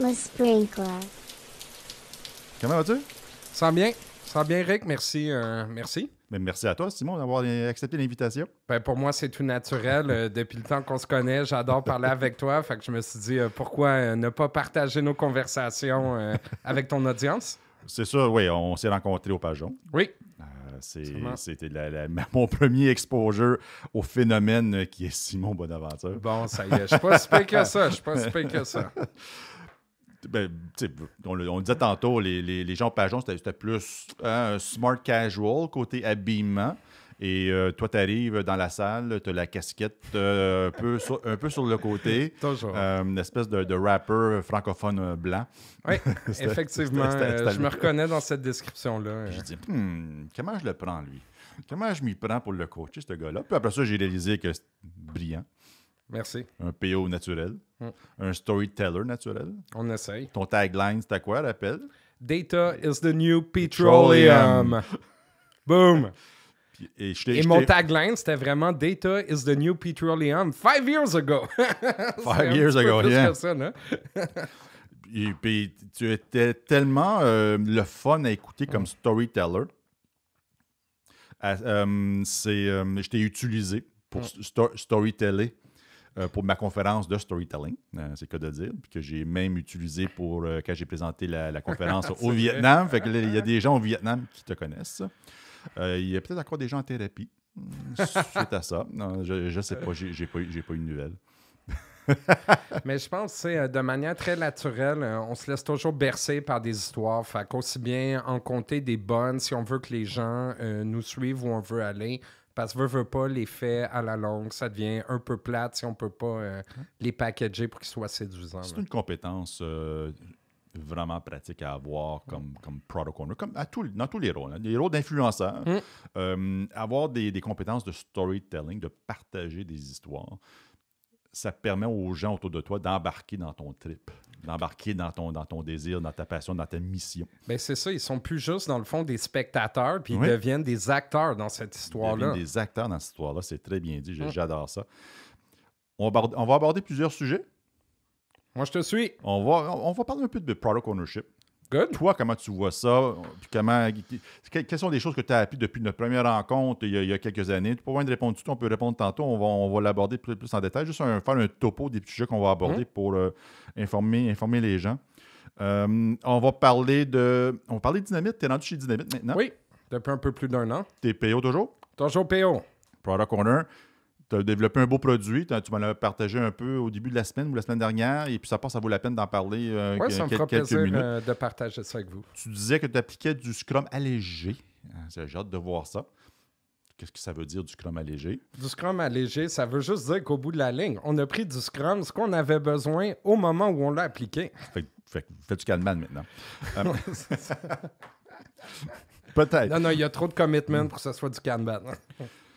Le sprinkler. Comment vas-tu? Ça va bien. Ça va bien, Rick. Merci. Merci. Ben, merci à toi, Simon, d'avoir accepté l'invitation. Ben, pour moi, c'est tout naturel. Depuis le temps qu'on se connaît, j'adore parler avec toi. Fait que je me suis dit, pourquoi ne pas partager nos conversations avec ton audience? C'est ça, oui, on s'est rencontrés au Pajon. Oui. C'était mon premier exposure au phénomène qui est Simon Bonaventure. Bon, ça y est. Je suis pas si pire que ça. Je suis pas si pire que ça. Ben, on le disait tantôt, les gens au Pajon, c'était plus smart casual, côté habillement. Et toi, tu arrives dans la salle, tu as la casquette un peu sur le côté. Toujours. Une espèce de rapper francophone blanc. Oui, effectivement. c'était Je me reconnais dans cette description-là. J'ai dit, comment je le prends, lui? Comment je m'y prends pour le coacher, ce gars-là? Puis après ça, j'ai réalisé que c'est brillant. Merci. Un PO naturel. Un storyteller naturel. On essaye. Ton tagline, c'était quoi, rappelle? Data is the new petroleum. Boom. Et mon tagline, c'était vraiment Data is the new petroleum 5 years ago. 5 years ago, plus yeah. que ça, non? Et puis, tu étais tellement le fun à écouter comme storyteller. Je t'ai utilisé pour storyteller pour ma conférence de storytelling, c'est le cas de dire, puis que j'ai même utilisé pour quand j'ai présenté la conférence au Vietnam. Fait que là, il y a des gens au Vietnam qui te connaissent. Il y a peut-être encore des gens en thérapie suite à ça. Non, je sais pas, j'ai pas eu une nouvelle. Mais je pense que c'est de manière très naturelle, on se laisse toujours bercer par des histoires. Fait qu'aussi bien en compter des bonnes si on veut que les gens nous suivent où on veut aller. Parce que veut pas les faits à la longue, ça devient un peu plate si on peut pas les packager pour qu'ils soient séduisants. C'est une compétence vraiment pratique à avoir comme product owner, comme dans tous les rôles. Les rôles d'influenceur, avoir des compétences de storytelling, de partager des histoires, ça permet aux gens autour de toi d'embarquer dans ton trip, d'embarquer dans ton désir, dans ta passion, dans ta mission. Bien, c'est ça. Ils sont plus juste, dans le fond, des spectateurs, puis ils deviennent des acteurs dans cette histoire-là. Ils deviennent des acteurs dans cette histoire-là. C'est très bien dit. J'adore ça. On va aborder plusieurs sujets. Moi, je te suis. On va parler un peu de product ownership. Good. Toi, comment tu vois ça? Puis quelles sont les choses que tu as apprises depuis notre première rencontre il y a quelques années? Tu peux pas besoin de répondre tout de suite, on peut répondre tantôt. On va l'aborder plus en détail. Juste faire un topo des petits sujets qu'on va aborder pour informer les gens. On va parler de Dynamite. Tu es rendu chez Dynamite maintenant? Oui, depuis un peu plus d'1 an. Tu es PO toujours? Toujours PO. Product Owner. Tu as développé un beau produit. Tu m'en as partagé un peu au début de la semaine ou la semaine dernière. Et puis ça vaut la peine d'en parler Oui, ça me fera quelques plaisir minutes. de partager ça avec vous. Tu disais que tu appliquais du Scrum allégé. J'ai hâte de voir ça. Qu'est-ce que ça veut dire du Scrum allégé? Du Scrum allégé, ça veut juste dire qu'au bout de la ligne, on a pris du Scrum, ce qu'on avait besoin au moment où on l'a appliqué. Fais du Kanban maintenant. Peut-être. Non, il y a trop de commitment pour que ce soit du Kanban.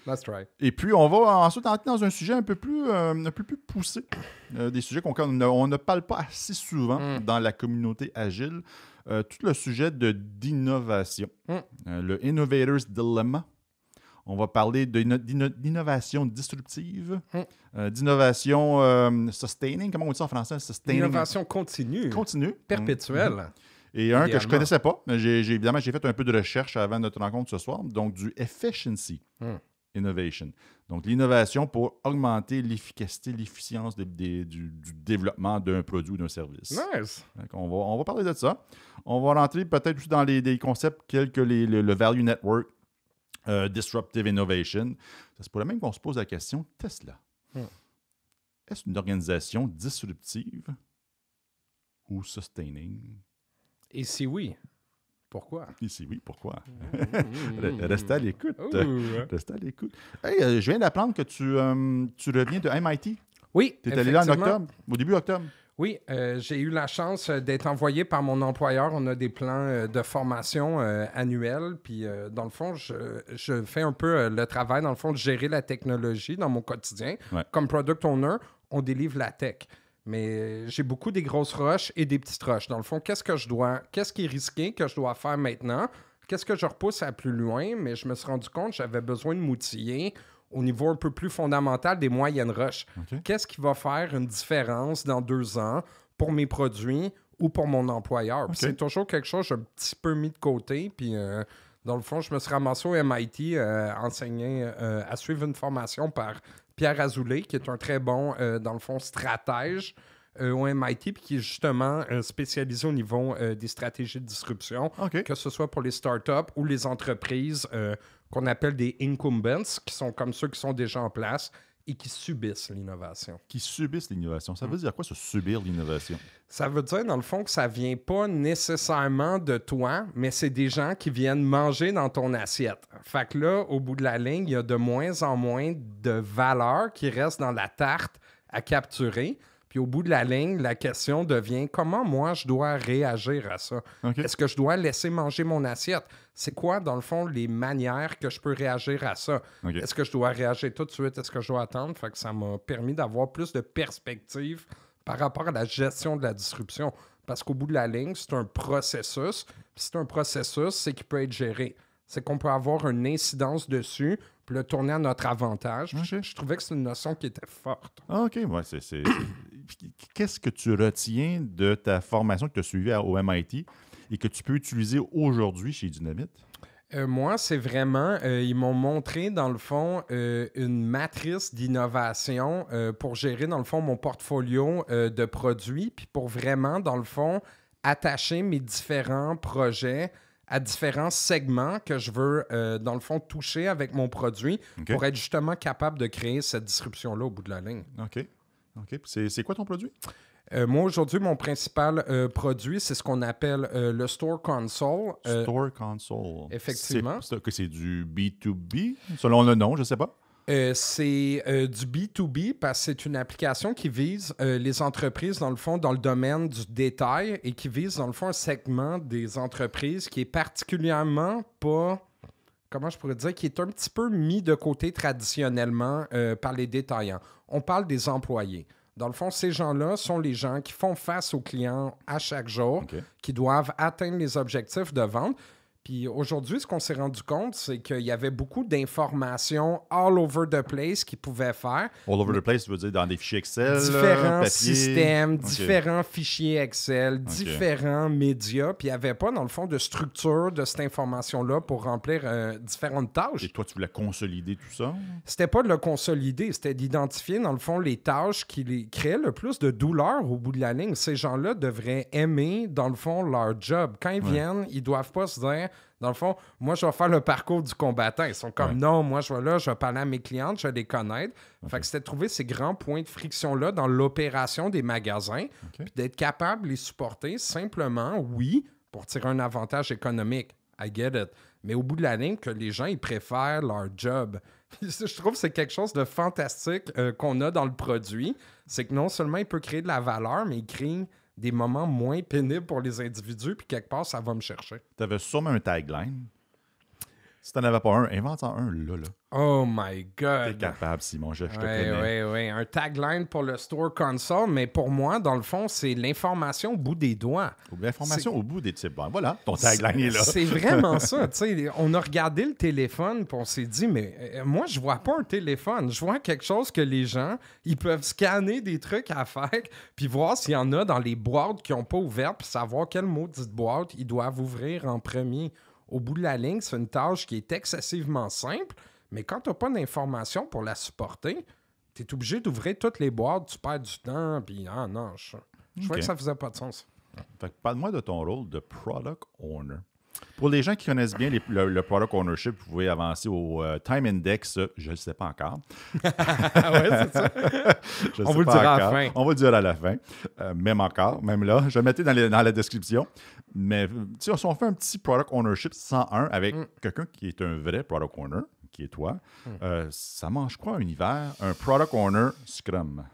That's right. Et puis, on va ensuite entrer dans un sujet un peu plus poussé. Des sujets qu'on ne parle pas assez souvent dans la communauté agile. Tout le sujet d'innovation. Le Innovator's Dilemma. On va parler d'innovation disruptive, d'innovation sustaining. Comment on dit ça en français? Sustaining. Innovation continue. Perpétuelle. Et un que je ne connaissais pas. Évidemment, j'ai fait un peu de recherche avant notre rencontre ce soir. Donc, du efficiency innovation. Donc, l'innovation pour augmenter l'efficacité, l'efficience du développement d'un produit ou d'un service. Nice. On va parler de ça. On va rentrer peut-être aussi dans des concepts tels que le Value Network, Disruptive Innovation. Ça se pourrait même qu'on se pose la question, Tesla, est-ce une organisation disruptive ou sustaining? Et si oui, pourquoi? Et si oui, pourquoi? Restez à l'écoute. Restez à l'écoute. Hey, je viens d'apprendre que tu reviens de MIT. Oui, tu es allé là en octobre, au début octobre. Oui, j'ai eu la chance d'être envoyé par mon employeur. On a des plans de formation annuels. Puis, dans le fond, je fais un peu le travail, dans le fond, de gérer la technologie dans mon quotidien. Ouais. Comme product owner, on délivre la tech. Mais j'ai beaucoup des grosses roches et des petites roches. Dans le fond, qu'est-ce qui est risqué que je dois faire maintenant? Qu'est-ce que je repousse à plus loin? Mais je me suis rendu compte que j'avais besoin de m'outiller au niveau un peu plus fondamental des moyennes roches. Okay. Qu'est-ce qui va faire une différence dans 2 ans pour mes produits ou pour mon employeur. Puis OK. c'est toujours quelque chose que j'ai un petit peu mis de côté. Puis dans le fond, je me suis ramassé au MIT enseigné à suivre une formation par Pierre Azoulay, qui est un très bon, dans le fond, stratège au MIT, puis qui est justement spécialisé au niveau des stratégies de disruption, OK. que ce soit pour les startups ou les entreprises qu'on appelle des incumbents, qui sont comme ceux qui sont déjà en place et qui subissent l'innovation. Qui subissent l'innovation. Ça veut dire quoi, ça, subir l'innovation? Ça veut dire, dans le fond, que ça vient pas nécessairement de toi, mais c'est des gens qui viennent manger dans ton assiette. Fait que là, au bout de la ligne, il y a de moins en moins de valeur qui reste dans la tarte à capturer. Puis au bout de la ligne, la question devient comment moi je dois réagir à ça? OK. Est-ce que je dois laisser manger mon assiette? C'est quoi, dans le fond, les manières que je peux réagir à ça? OK. Est-ce que je dois réagir tout de suite? Est-ce que je dois attendre? Fait que ça m'a permis d'avoir plus de perspective par rapport à la gestion de la disruption. Parce qu'au bout de la ligne, c'est un processus. Puis c'est un processus, c'est qu'il peut être géré. C'est qu'on peut avoir une incidence dessus, puis le tourner à notre avantage. OK. Je trouvais que c'est une notion qui était forte. OK, ouais, Qu'est-ce que tu retiens de ta formation que tu as suivie au MIT et que tu peux utiliser aujourd'hui chez Dynamite? Moi, c'est vraiment, ils m'ont montré, dans le fond, une matrice d'innovation pour gérer, dans le fond, mon portfolio de produits, puis pour vraiment, dans le fond, attacher mes différents projets à différents segments que je veux, dans le fond, toucher avec mon produit OK. pour être justement capable de créer cette disruption-là au bout de la ligne. OK. Puis c'est quoi ton produit? Moi, aujourd'hui, mon principal produit, c'est ce qu'on appelle le Store Console. Store Console. Effectivement. C'est du B2B, selon le nom, je ne sais pas. C'est du B2B parce que c'est une application qui vise les entreprises, dans le fond, dans le domaine du détail et qui vise, dans le fond, un segment des entreprises qui est particulièrement pas, comment je pourrais dire, qui est un petit peu mis de côté traditionnellement par les détaillants. On parle des employés. Dans le fond, ces gens-là sont les gens qui font face aux clients à chaque jour, OK. qui doivent atteindre les objectifs de vente. Puis aujourd'hui, ce qu'on s'est rendu compte, c'est qu'il y avait beaucoup d'informations all over the place qu'ils pouvaient faire. All over the place, tu veux dire dans des fichiers Excel, Différents papier? systèmes, OK. différents fichiers Excel, différents médias. Puis il n'y avait pas, dans le fond, de structure de cette information-là pour remplir différentes tâches. Et toi, tu voulais consolider tout ça? C'était pas de le consolider, c'était d'identifier, dans le fond, les tâches qui les créaient le plus de douleur au bout de la ligne. Ces gens-là devraient aimer, dans le fond, leur job. Quand ils viennent, ils doivent pas se dire, dans le fond, moi, je vais faire le parcours du combattant. Ils sont comme, non, moi, je vais là, je vais parler à mes clientes, je vais les connaître. Fait que c'était de trouver ces grands points de friction-là dans l'opération des magasins, puis d'être capable de les supporter simplement, oui, pour tirer un avantage économique. I get it. Mais au bout de la ligne, que les gens, ils préfèrent leur job. Je trouve que c'est quelque chose de fantastique qu'on a dans le produit. C'est que non seulement il peut créer de la valeur, mais il crée des moments moins pénibles pour les individus, puis quelque part, ça va me chercher. Tu avais sûrement un tagline. Si tu n'en avais pas un, invente-en un là. Oh my T'es God! capable, Simon, je te connais. Oui. Un tagline pour le Store Console, mais pour moi, dans le fond, c'est l'information au bout des doigts. L'information au bout des types. Bon, voilà, ton tagline est là. C'est vraiment ça. On a regardé le téléphone et on s'est dit, mais moi, je vois pas un téléphone. Je vois quelque chose que les gens, ils peuvent scanner des trucs à faire puis voir s'il y en a dans les boîtes qui n'ont pas ouvertes puis savoir quelle maudite boîte ils doivent ouvrir en premier. Au bout de la ligne, c'est une tâche qui est excessivement simple, mais quand tu n'as pas d'informations pour la supporter, tu es obligé d'ouvrir toutes les boîtes, tu perds du temps, puis non, je trouvais que ça faisait pas de sens. Fait que parle-moi de ton rôle de Product Owner. Pour les gens qui connaissent bien le Product Ownership, vous pouvez avancer au Time Index, je ne le sais pas encore. Ouais, c'est ça. On vous le dira à la fin. On va le dire à la fin. Même là, je le mettais dans la description. Mais si on fait un petit Product Ownership 101 avec quelqu'un qui est un vrai Product Owner, qui est toi, ça mange quoi un univers? Un Product Owner Scrum.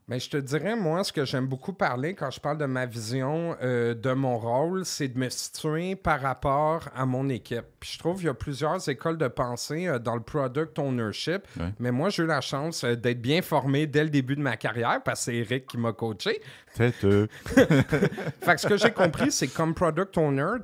Mais je te dirais, moi, ce que j'aime beaucoup parler quand je parle de ma vision de mon rôle, c'est de me situer par rapport à mon équipe. Puis je trouve qu'il y a plusieurs écoles de pensée dans le product ownership. Ouais. Mais moi, j'ai eu la chance d'être bien formé dès le début de ma carrière parce que c'est Eric qui m'a coaché. Fait que ce que j'ai compris, c'est que comme product owner,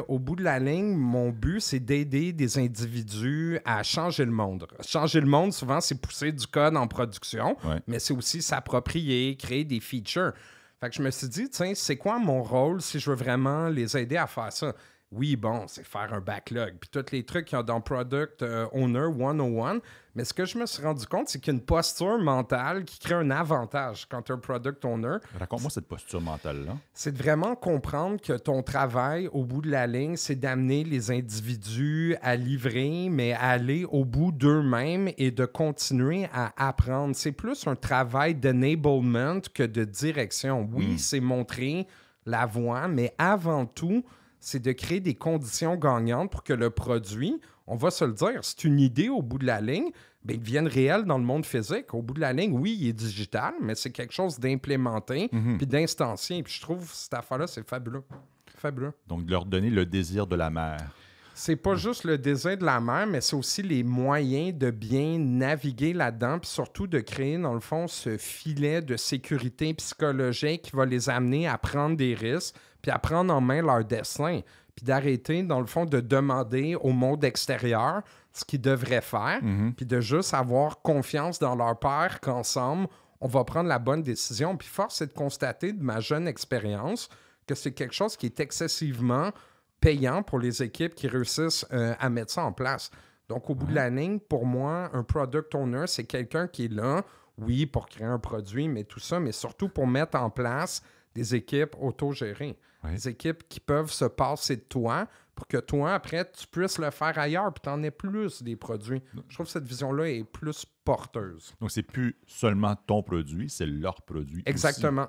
au bout de la ligne, mon but, c'est d'aider des individus à changer le monde. Changer le monde, souvent, c'est pousser du code en production, mais c'est aussi s'approprier, créer des features. Fait que je me suis dit, tiens, c'est quoi mon rôle si je veux vraiment les aider à faire ça? Oui, bon, c'est faire un backlog, puis tous les trucs qu'il y a dans Product Owner 101, mais ce que je me suis rendu compte, c'est qu'il y a une posture mentale qui crée un avantage quand tu es un Product Owner. Raconte-moi cette posture mentale-là. C'est de vraiment comprendre que ton travail, au bout de la ligne, c'est d'amener les individus à livrer, mais à aller au bout d'eux-mêmes et de continuer à apprendre. C'est plus un travail d'enablement que de direction. Oui, c'est montrer la voie, mais avant tout, c'est de créer des conditions gagnantes pour que le produit, on va se le dire, c'est une idée au bout de la ligne, bien, il devienne réel dans le monde physique. Au bout de la ligne, oui, il est digital, mais c'est quelque chose d'implémenté puis d'instancié. Puis je trouve que cette affaire-là, c'est fabuleux. Fabuleux. Donc, de leur donner le désir de la mer. C'est pas juste le désir de la mer, mais c'est aussi les moyens de bien naviguer là-dedans, puis surtout de créer, dans le fond, ce filet de sécurité psychologique qui va les amener à prendre des risques, puis à prendre en main leur destin, puis d'arrêter, dans le fond, de demander au monde extérieur ce qu'ils devraient faire, puis de juste avoir confiance dans leur père qu'ensemble, on va prendre la bonne décision. Puis force est de constater de ma jeune expérience que c'est quelque chose qui est excessivement payant pour les équipes qui réussissent à mettre ça en place. Donc, au bout de la ligne, pour moi, un product owner, c'est quelqu'un qui est là, oui, pour créer un produit, mais tout ça, mais surtout pour mettre en place des équipes autogérées. Oui. Des équipes qui peuvent se passer de toi pour que toi, après, tu puisses le faire ailleurs puis tu en aies plus des produits. Je trouve que cette vision-là est plus porteuse. Donc, c'est plus seulement ton produit, c'est leur produit. Exactement.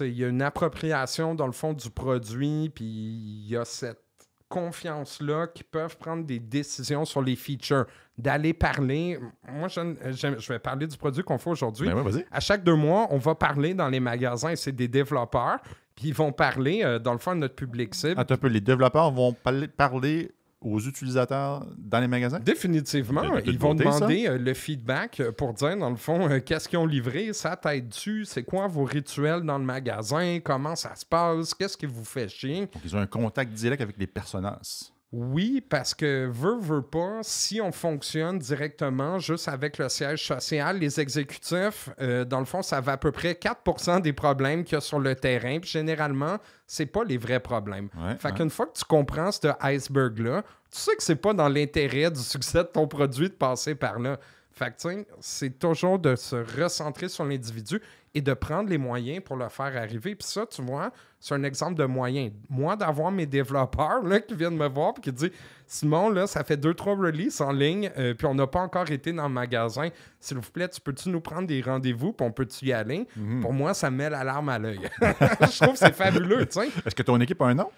Il y a une appropriation, dans le fond, du produit, puis il y a cette confiance-là qui peuvent prendre des décisions sur les features, d'aller parler. Moi, je vais parler du produit qu'on fait aujourd'hui. Ben ouais, vas-y. À chaque 2 mois, on va parler dans les magasins, et c'est des développeurs, puis ils vont parler, dans le fond, de notre public cible. Attends un peu, les développeurs vont parler aux utilisateurs dans les magasins? Définitivement. Ils vont demander le feedback pour dire, dans le fond, qu'est-ce qu'ils ont livré, ça t'aide-tu, c'est quoi vos rituels dans le magasin, comment ça se passe, qu'est-ce qui vous fait chier. Donc, ils ont un contact direct avec les personnages. Oui, parce que veut pas, si on fonctionne directement juste avec le siège social, les exécutifs, dans le fond, ça va à peu près 4% des problèmes qu'il y a sur le terrain. Puis généralement, c'est pas les vrais problèmes. Fait qu'une fois que tu comprends ce iceberg-là, tu sais que c'est pas dans l'intérêt du succès de ton produit de passer par là. Fait que, tu sais, c'est toujours de se recentrer sur l'individu et de prendre les moyens pour le faire arriver. Puis ça, tu vois, c'est un exemple de moyen. Moi, d'avoir mes développeurs là, qui viennent me voir et qui disent « Simon, là, ça fait 2-3 releases en ligne, puis on n'a pas encore été dans le magasin. S'il vous plaît, tu peux-tu nous prendre des rendez-vous, puis on peut-tu y aller? Pour moi, ça me met l'alarme à l'œil. Je trouve que c'est fabuleux, tu sais. Est-ce que ton équipe a un nom?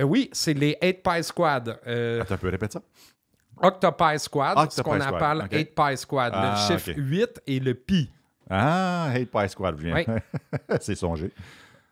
Oui, c'est les 8 Pie Squad. Attends un peu, répète ça. Octopi Squad, Octopi ce qu'on Squad, appelle OK. 8 Pie Squad. Le chiffre 8 et le pi. Ah, Hey Pie Squad vient. Oui. C'est songé.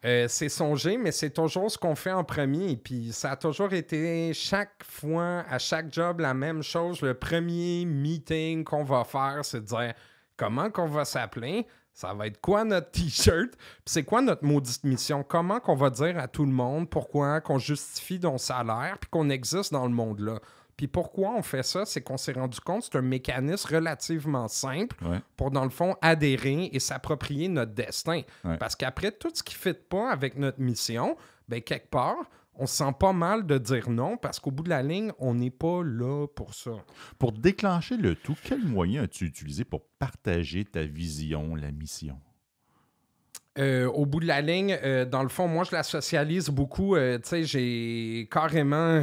C'est songé, mais c'est toujours ce qu'on fait en premier. Puis ça a toujours été chaque fois, à chaque job, la même chose. Le premier meeting qu'on va faire, c'est de dire comment qu'on va s'appeler, ça va être quoi notre T-shirt, puis c'est quoi notre maudite mission, comment qu'on va dire à tout le monde pourquoi qu'on justifie nos salaires, puis qu'on existe dans le monde-là. Puis pourquoi on fait ça, c'est qu'on s'est rendu compte que c'est un mécanisme relativement simple pour, dans le fond, adhérer et s'approprier notre destin. Parce qu'après, tout ce qui ne fit pas avec notre mission, bien, quelque part, on se sent pas mal de dire non parce qu'au bout de la ligne, on n'est pas là pour ça. Pour déclencher le tout, quel moyen as-tu utilisé pour partager ta vision, la mission? Au bout de la ligne, dans le fond, moi, je la socialise beaucoup. Tu sais, j'ai carrément,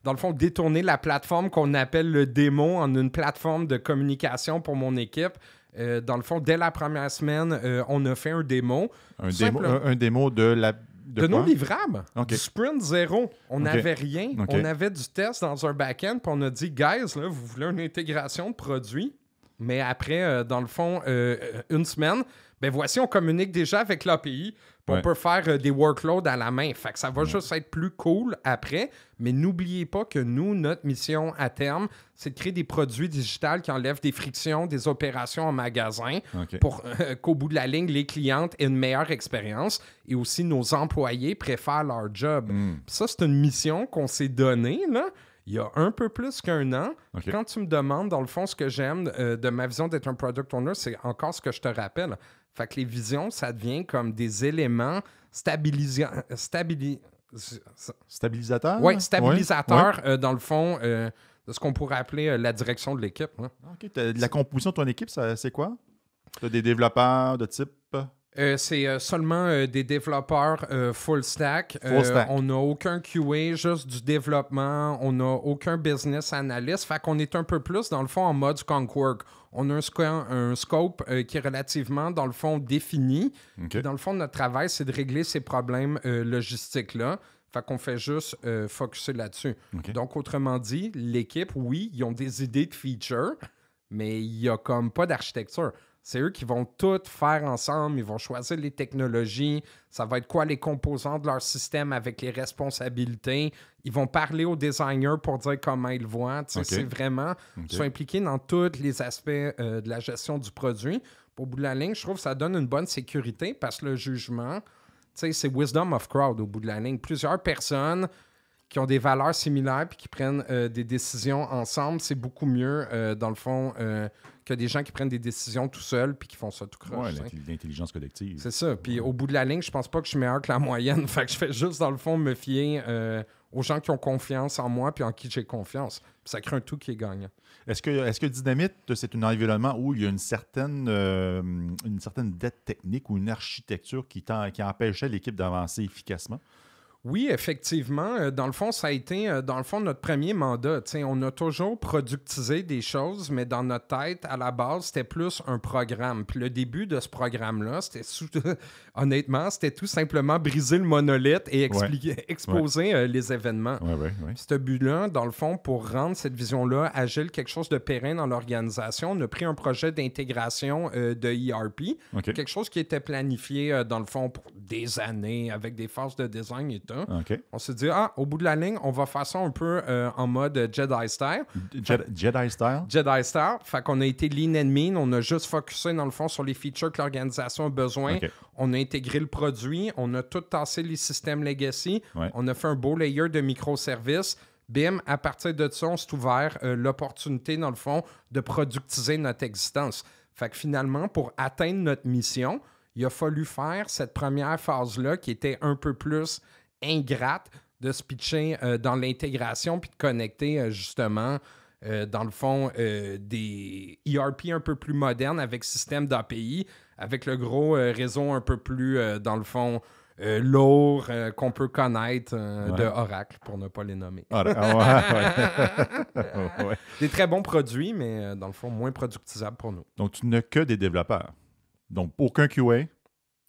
dans le fond, détourné la plateforme qu'on appelle le démo en une plateforme de communication pour mon équipe. Dans le fond, dès la première semaine, on a fait un démo. Un démo de la... De nos livrables. Okay. Du Sprint 0. On n'avait rien. On avait du test dans un back-end, puis on a dit, guys, là, vous voulez une intégration de produits, mais après, dans le fond, une semaine, ben voici, on communique déjà avec l'API, puis on peut faire des workloads à la main. Fait que ça va juste être plus cool après, mais n'oubliez pas que nous, notre mission à terme, c'est de créer des produits digitaux qui enlèvent des frictions, des opérations en magasin pour qu'au bout de la ligne, les clientes aient une meilleure expérience et aussi nos employés préfèrent leur job. Puis ça, c'est une mission qu'on s'est donnée, là, il y a un peu plus qu'un an. OK. Quand tu me demandes, dans le fond, ce que j'aime de ma vision d'être un product owner, c'est encore ce que je te rappelle. Fait que les visions, ça devient comme des éléments Stabilisateur? Oui, stabilisateurs, Ouais. dans le fond, de ce qu'on pourrait appeler la direction de l'équipe. Hein. OK. La composition de ton équipe, c'est quoi? Tu as des développeurs de type... C'est seulement des développeurs full stack. Full stack. On n'a aucun QA, juste du développement. On n'a aucun business analyst. Fait qu'on est un peu plus, dans le fond, en mode skunk work. On a un scope qui est relativement, dans le fond, défini. OK. Dans le fond, notre travail, c'est de régler ces problèmes logistiques-là. Fait qu'on fait juste focusser là-dessus. OK. Donc, autrement dit, l'équipe, oui, ils ont des idées de features, mais il n'y a comme pas d'architecture. C'est eux qui vont tout faire ensemble. Ils vont choisir les technologies. Ça va être quoi les composants de leur système avec les responsabilités. Ils vont parler aux designers pour dire comment ils le voient. Tu sais, OK. c'est vraiment... Ils sont impliqués dans tous les aspects de la gestion du produit. Au bout de la ligne, je trouve que ça donne une bonne sécurité parce que le jugement, tu sais, c'est wisdom of crowd au bout de la ligne. Plusieurs personnes qui ont des valeurs similaires puis qui prennent des décisions ensemble, c'est beaucoup mieux, dans le fond, que des gens qui prennent des décisions tout seuls puis qui font ça tout croche. Ouais, l'intelligence collective. C'est ça. Puis au bout de la ligne, je pense pas que je suis meilleur que la moyenne. Fait que je fais juste, dans le fond, me fier aux gens qui ont confiance en moi puis en qui j'ai confiance. Puis ça crée un tout qui est gagnant. Est-ce que Dynamite, c'est un environnement où il y a une certaine dette technique ou une architecture qui empêchait l'équipe d'avancer efficacement? Oui, effectivement. Dans le fond, ça a été, notre premier mandat. T'sais, on a toujours productisé des choses, mais dans notre tête, à la base, c'était plus un programme. Puis le début de ce programme-là, honnêtement, c'était tout simplement briser le monolithe et exposer les événements. Oui. Ce but-là, dans le fond, pour rendre cette vision-là agile, quelque chose de pérenne dans l'organisation, on a pris un projet d'intégration de ERP, quelque chose qui était planifié, dans le fond, pour des années, avec des phases de design et tout. OK. On s'est dit, au bout de la ligne, on va faire ça un peu en mode Jedi style. Jedi style? Jedi style. Fait qu'on a été lean and mean. On a juste focusé, dans le fond, sur les features que l'organisation a besoin. Okay. On a intégré le produit. On a tout tassé les systèmes legacy. Ouais. On a fait un beau layer de microservices. Bim, à partir de ça, on s'est ouvert l'opportunité, dans le fond, de productiser notre existence. Fait que finalement, pour atteindre notre mission, il a fallu faire cette première phase-là qui était un peu plus ingrate de se pitcher dans l'intégration puis de connecter justement, dans le fond, des ERP un peu plus modernes avec système d'API, avec le gros réseau un peu plus, dans le fond, lourd qu'on peut connaître de Oracle, pour ne pas les nommer. Ouais. Des très bons produits, mais dans le fond, moins productisables pour nous. Donc, tu n'as que des développeurs. Donc, aucun QA.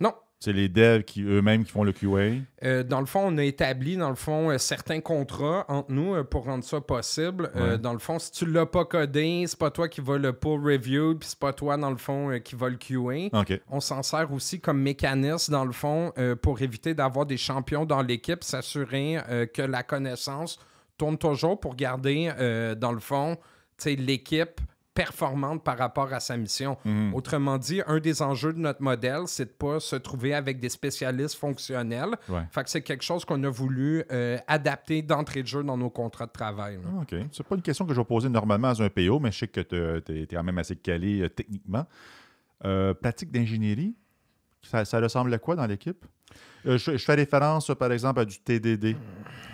Non. C'est les devs eux-mêmes qui font le QA. Dans le fond, on a établi, dans le fond, certains contrats entre nous pour rendre ça possible. Dans le fond, si tu ne l'as pas codé, c'est pas toi qui vas le pull review, puis c'est pas toi, dans le fond, qui va le QA. Okay. On s'en sert aussi comme mécanisme, dans le fond, pour éviter d'avoir des champions dans l'équipe, s'assurer que la connaissance tourne toujours pour garder, dans le fond, l'équipe performante par rapport à sa mission. Autrement dit, un des enjeux de notre modèle, c'est de ne pas se trouver avec des spécialistes fonctionnels. Fait que c'est quelque chose qu'on a voulu adapter d'entrée de jeu dans nos contrats de travail. OK. C'est pas une question que je vais poser normalement à un PO, mais je sais que tu es quand même assez calé techniquement. Pratique d'ingénierie, ça ressemble à quoi dans l'équipe? Je fais référence, par exemple, à du TDD,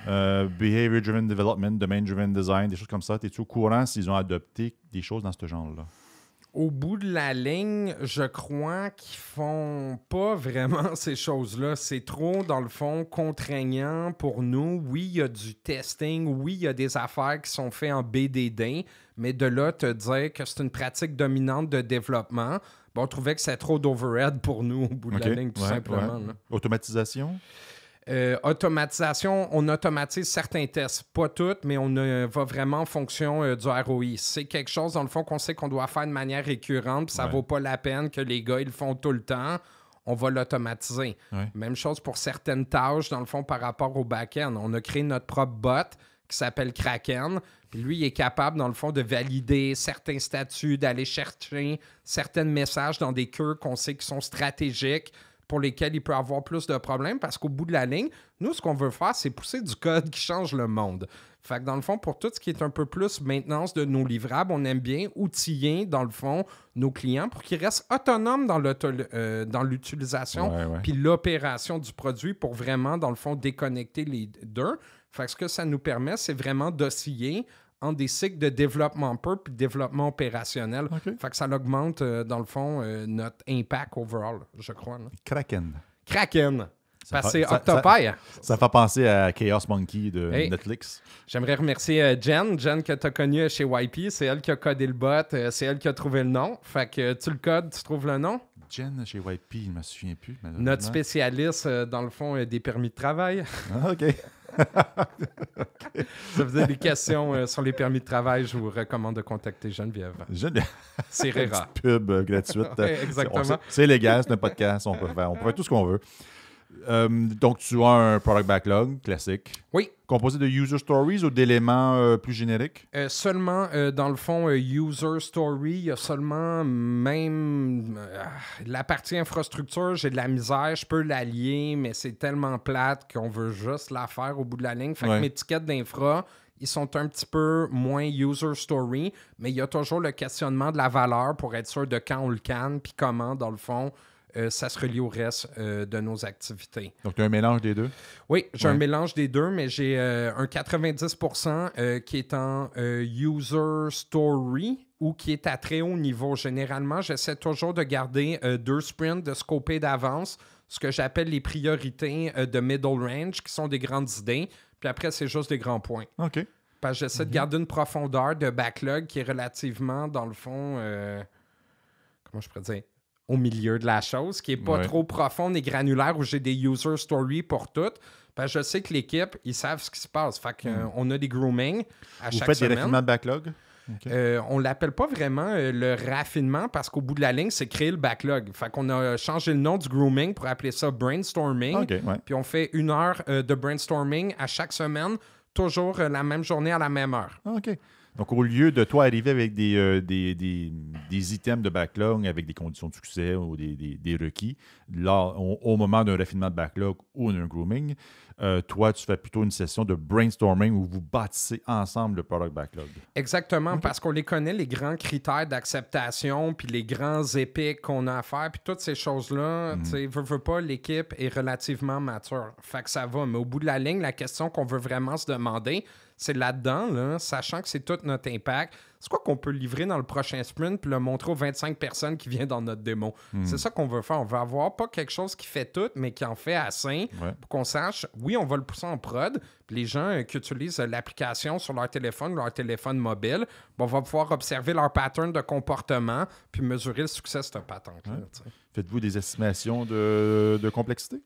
Behavior Driven Development, Domain Driven Design, des choses comme ça. Es-tu au courant s'ils ont adopté des choses dans ce genre-là? Au bout de la ligne, je crois qu'ils font pas vraiment ces choses-là. C'est trop, dans le fond, contraignant pour nous. Oui, il y a du testing. Oui, il y a des affaires qui sont faites en BDD. Mais de là, te dire que c'est une pratique dominante de développement, on trouvait que c'est trop d'overhead pour nous au bout de la ligne, tout simplement. Là. Automatisation? Automatisation, on automatise certains tests. Pas toutes, mais on va vraiment en fonction du ROI. C'est quelque chose, dans le fond, qu'on sait qu'on doit faire de manière récurrente, puis ça vaut pas la peine que les gars ils le font tout le temps. On va l'automatiser. Même chose pour certaines tâches, dans le fond, par rapport au back-end. On a créé notre propre bot qui s'appelle Kraken. Puis lui, il est capable, dans le fond, de valider certains statuts, d'aller chercher certains messages dans des queues qu'on sait qui sont stratégiques, pour lesquels il peut avoir plus de problèmes parce qu'au bout de la ligne, nous, ce qu'on veut faire, c'est pousser du code qui change le monde. Fait que dans le fond, pour tout ce qui est un peu plus maintenance de nos livrables, on aime bien outiller, dans le fond, nos clients pour qu'ils restent autonomes dans l'utilisation puis l'opération du produit pour vraiment, dans le fond, déconnecter les deux. Fait que ce que ça nous permet, c'est vraiment d'osciller entre des cycles de développement pur puis de développement opérationnel. Fait que ça augmente, dans le fond, notre impact overall, je crois. Là. Kraken. Parce que c'est Octopi. Ça fait penser à Chaos Monkey de Netflix. J'aimerais remercier Jen que tu as connue chez YP. C'est elle qui a codé le bot. C'est elle qui a trouvé le nom. Fait que tu le codes, tu trouves le nom. Jen chez YP, je ne me souviens plus. Notre spécialiste, dans le fond, des permis de travail. Ah, OK. Si vous avez des questions sur les permis de travail, je vous recommande de contacter Geneviève. C'est Rera. Pub gratuite. Exactement. C'est légal, c'est un podcast. On peut faire tout ce qu'on veut. Donc, tu as un product backlog classique. Oui. Composé de user stories ou d'éléments plus génériques? Seulement, dans le fond, user story, il y a seulement même la partie infrastructure, j'ai de la misère, je peux l'allier, mais c'est tellement plate qu'on veut juste la faire au bout de la ligne. Fait que mes tickets d'infra, ils sont un petit peu moins user story, mais il y a toujours le questionnement de la valeur pour être sûr de quand on le canne, puis comment, dans le fond, ça se relie au reste de nos activités. Donc, tu as un mélange des deux? Oui, j'ai un mélange des deux, mais j'ai un 90% qui est en user story ou qui est à très haut niveau. Généralement, j'essaie toujours de garder 2 sprints de scoper d'avance, ce que j'appelle les priorités de middle range, qui sont des grandes idées. Puis après, c'est juste des grands points. OK. Parce que j'essaie de garder une profondeur de backlog qui est relativement, dans le fond, comment je pourrais dire, au milieu de la chose, qui n'est pas trop profonde et granulaire où j'ai des user stories pour toutes. Parce que je sais que l'équipe, ils savent ce qui se passe. Fait qu'on a des grooming à chaque semaine. Vous faites des raffinements de backlog? Okay. On ne l'appelle pas vraiment le raffinement parce qu'au bout de la ligne, c'est créer le backlog. Fait qu'on a changé le nom du grooming pour appeler ça brainstorming. Puis on fait 1 heure de brainstorming à chaque semaine, toujours la même journée à la même heure. OK. Donc, au lieu de toi arriver avec des items de backlog avec des conditions de succès ou des requis, là, au moment d'un raffinement de backlog ou d'un grooming, toi, tu fais plutôt une session de brainstorming où vous bâtissez ensemble le product backlog. Exactement, parce qu'on les connaît, les grands critères d'acceptation, puis les grands épiques qu'on a à faire, puis toutes ces choses-là, tu sais, veux pas, l'équipe est relativement mature. Fait que ça va, mais au bout de la ligne, la question qu'on veut vraiment se demander, c'est là-dedans, là, sachant que c'est tout notre impact, c'est quoi qu'on peut livrer dans le prochain sprint puis le montrer aux 25 personnes qui viennent dans notre démo. C'est ça qu'on veut faire. On veut avoir pas quelque chose qui fait tout, mais qui en fait assez pour qu'on sache, oui, on va le pousser en prod, puis les gens qui utilisent l'application sur leur téléphone mobile, on va pouvoir observer leur pattern de comportement puis mesurer le succès de cette patente-là. Faites-vous des estimations de complexité?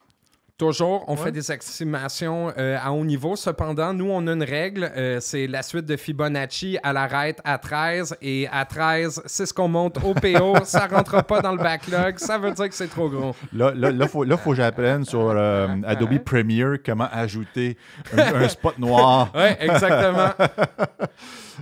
Toujours, on fait des estimations à haut niveau. Cependant, nous, on a une règle. C'est la suite de Fibonacci. Elle arrête à 13. Et à 13, c'est ce qu'on monte au PO. Ça ne rentre pas dans le backlog. Ça veut dire que c'est trop gros. Là, faut que j'apprenne sur Adobe Premiere comment ajouter un spot noir. Oui, exactement.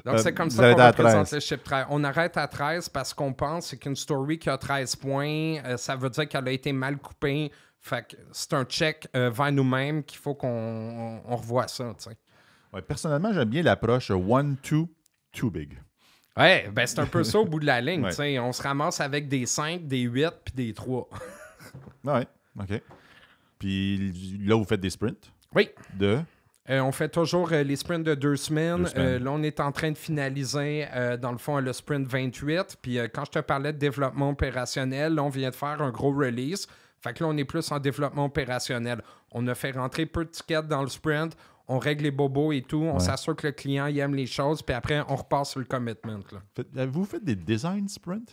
Donc, c'est comme ça qu'on représente le chiffre 13. On arrête à 13 parce qu'on pense qu'une story qui a 13 points, ça veut dire qu'elle a été mal coupée. Fait que c'est un check vers nous-mêmes qu'il faut qu'on revoie ça. Ouais, personnellement, j'aime bien l'approche one, two, too big. Oui, ben c'est un peu ça au bout de la ligne. On se ramasse avec des 5, des 8 puis des 3. Oui, OK. Puis là, vous faites des sprints? Oui. On fait toujours les sprints de 2 semaines. Là, on est en train de finaliser, dans le fond, le sprint 28. Puis quand je te parlais de développement opérationnel, là, on vient de faire un gros release. Fait que là, on est plus en développement opérationnel. On a fait rentrer peu de tickets dans le sprint, on règle les bobos et tout, on s'assure que le client il aime les choses, puis après, on repart sur le commitment. Vous faites des design sprints?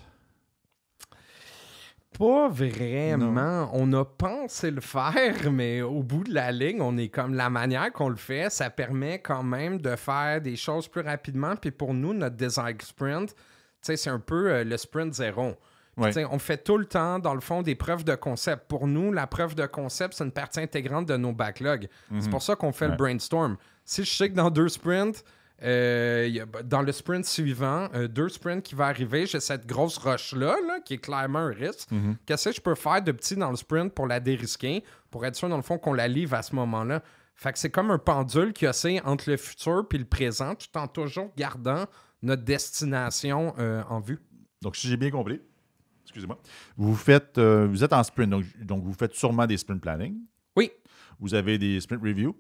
Pas vraiment. Non. On a pensé le faire, mais au bout de la ligne, on est comme la manière qu'on le fait, ça permet quand même de faire des choses plus rapidement. Puis pour nous, notre design sprint, c'est un peu le sprint 0. Puis, on fait tout le temps, dans le fond, des preuves de concept. Pour nous, la preuve de concept, c'est une partie intégrante de nos backlogs. C'est pour ça qu'on fait le brainstorm. Si je sais que dans 2 sprints, Dans le sprint suivant, 2 sprints qui vont arriver, j'ai cette grosse roche-là, là, qui est clairement un risque. Qu'est-ce que je peux faire de petit dans le sprint pour la dérisquer, pour être sûr, dans le fond, qu'on la livre à ce moment-là? Fait que c'est comme un pendule qui oscille entre le futur et le présent, tout en toujours gardant notre destination en vue. Donc, si j'ai bien compris, excusez-moi, vous êtes en sprint, donc vous faites sûrement des sprint planning. Oui. Vous avez des sprint review.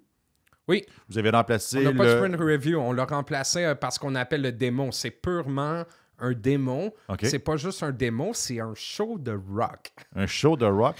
Oui. Vous avez remplacé on n'a pas de sprint review, on l'a remplacé par ce qu'on appelle le démo. C'est purement un démo. Okay. C'est pas juste un démo, c'est un show de rock. Un show de rock.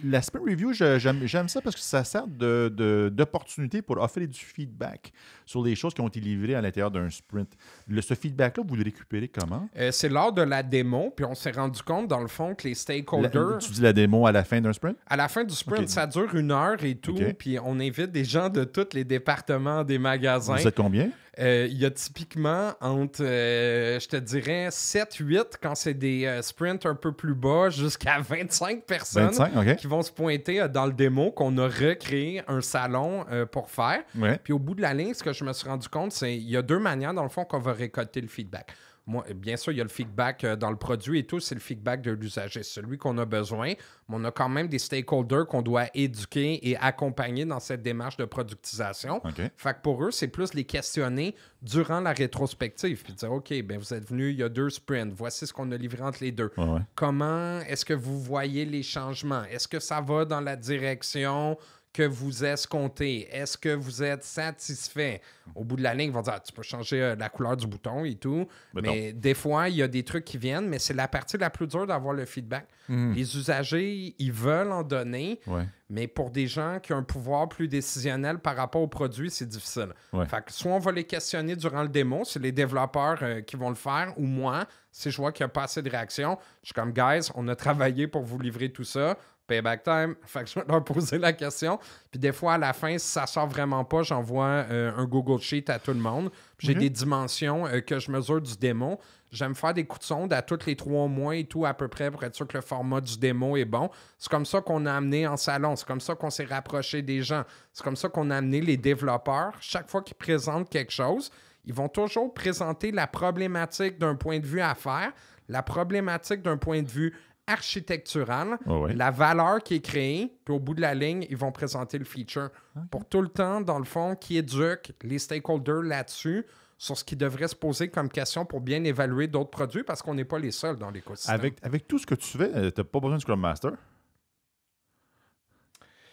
La sprint review, j'aime ça parce que ça sert d'opportunité pour offrir du feedback sur les choses qui ont été livrées à l'intérieur d'un sprint. Ce feedback-là, vous le récupérez comment? C'est lors de la démo, puis on s'est rendu compte, dans le fond, que les stakeholders... Tu dis la démo à la fin d'un sprint? À la fin du sprint, ça dure 1 heure et tout, puis on invite des gens de tous les départements des magasins. Vous êtes combien? Il y a typiquement entre, je te dirais, 7-8 quand c'est des sprints un peu plus bas, jusqu'à 25 personnes qui vont se pointer dans le démo qu'on a recréé un salon pour faire. Ouais. Puis au bout de la ligne, ce que je me suis rendu compte, c'est qu'il y a 2 manières, dans le fond, qu'on va récolter le feedback. Moi, bien sûr, il y a le feedback dans le produit et tout, c'est le feedback de l'usager, celui qu'on a besoin, mais on a quand même des stakeholders qu'on doit éduquer et accompagner dans cette démarche de productisation. Fait que pour eux, c'est plus les questionner durant la rétrospective, puis dire, OK, bien, vous êtes venus, il y a 2 sprints, voici ce qu'on a livré entre les 2. Ouais. Comment est-ce que vous voyez les changements? Est-ce que ça va dans la direction que vous escomptez? Est-ce que vous êtes satisfait? Au bout de la ligne, ils vont dire, tu peux changer la couleur du bouton et tout. Mais des fois, il y a des trucs qui viennent, mais c'est la partie la plus dure d'avoir le feedback. Les usagers, ils veulent en donner, mais pour des gens qui ont un pouvoir plus décisionnel par rapport au produit, c'est difficile. Fait que soit on va les questionner durant le démo, c'est les développeurs qui vont le faire, ou moi, si je vois qu'il n'y a pas assez de réaction, je suis comme, guys, on a travaillé pour vous livrer tout ça. Payback time. Fait que je vais leur poser la question. Puis des fois, à la fin, si ça sort vraiment pas, j'envoie un Google Sheet à tout le monde. J'ai des dimensions que je mesure du démo. J'aime faire des coups de sonde à tous les 3 mois et tout à peu près pour être sûr que le format du démo est bon. C'est comme ça qu'on a amené en salon. C'est comme ça qu'on s'est rapproché des gens. C'est comme ça qu'on a amené les développeurs. Chaque fois qu'ils présentent quelque chose, ils vont toujours présenter la problématique d'un point de vue affaires, la problématique d'un point de vue architecturale, la valeur qui est créée, puis au bout de la ligne, ils vont présenter le feature. Pour tout le temps, dans le fond, qui éduque les stakeholders là-dessus sur ce qui devrait se poser comme question pour bien évaluer d'autres produits, parce qu'on n'est pas les seuls dans l'écosystème. Avec tout ce que tu fais, tu n'as pas besoin de Scrum Master?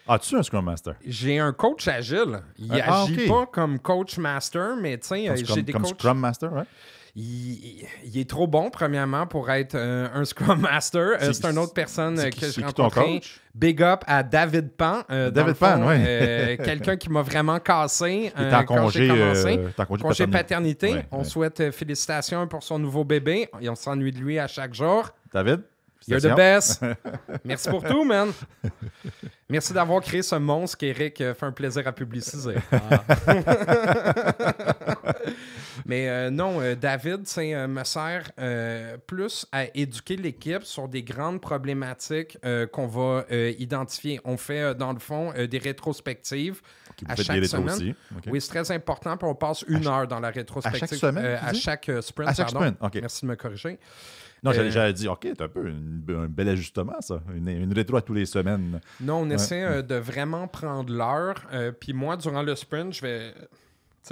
As-tu un Scrum Master? J'ai un coach agile. Il n'agit pas comme coach master, mais tu sais, j'ai des coachs... Scrum Master, ouais? Il est trop bon, premièrement, pour être un Scrum Master. C'est une autre personne que j'ai rencontrée. Big up à David Pan. David Pan, oui. Quelqu'un qui m'a vraiment cassé il est en congé paternité. Ouais, on souhaite félicitations pour son nouveau bébé. Et on s'ennuie de lui à chaque jour. David, you're the best. Merci pour tout, man. Merci d'avoir créé ce monstre qu'Éric fait un plaisir à publiciser. Mais non, David me sert plus à éduquer l'équipe sur des grandes problématiques qu'on va identifier. On fait, dans le fond, des rétrospectives à chaque semaine. Aussi. Oui, c'est très important. Puis on passe 1 heure dans la rétrospective. À chaque semaine? À chaque sprint, à chaque sprint, OK. Merci de me corriger. Non, j'allais dire, OK, c'est un peu un bel ajustement, ça. Une rétro à tous les semaines. Non, on essaie de vraiment prendre l'heure. Puis moi, durant le sprint, je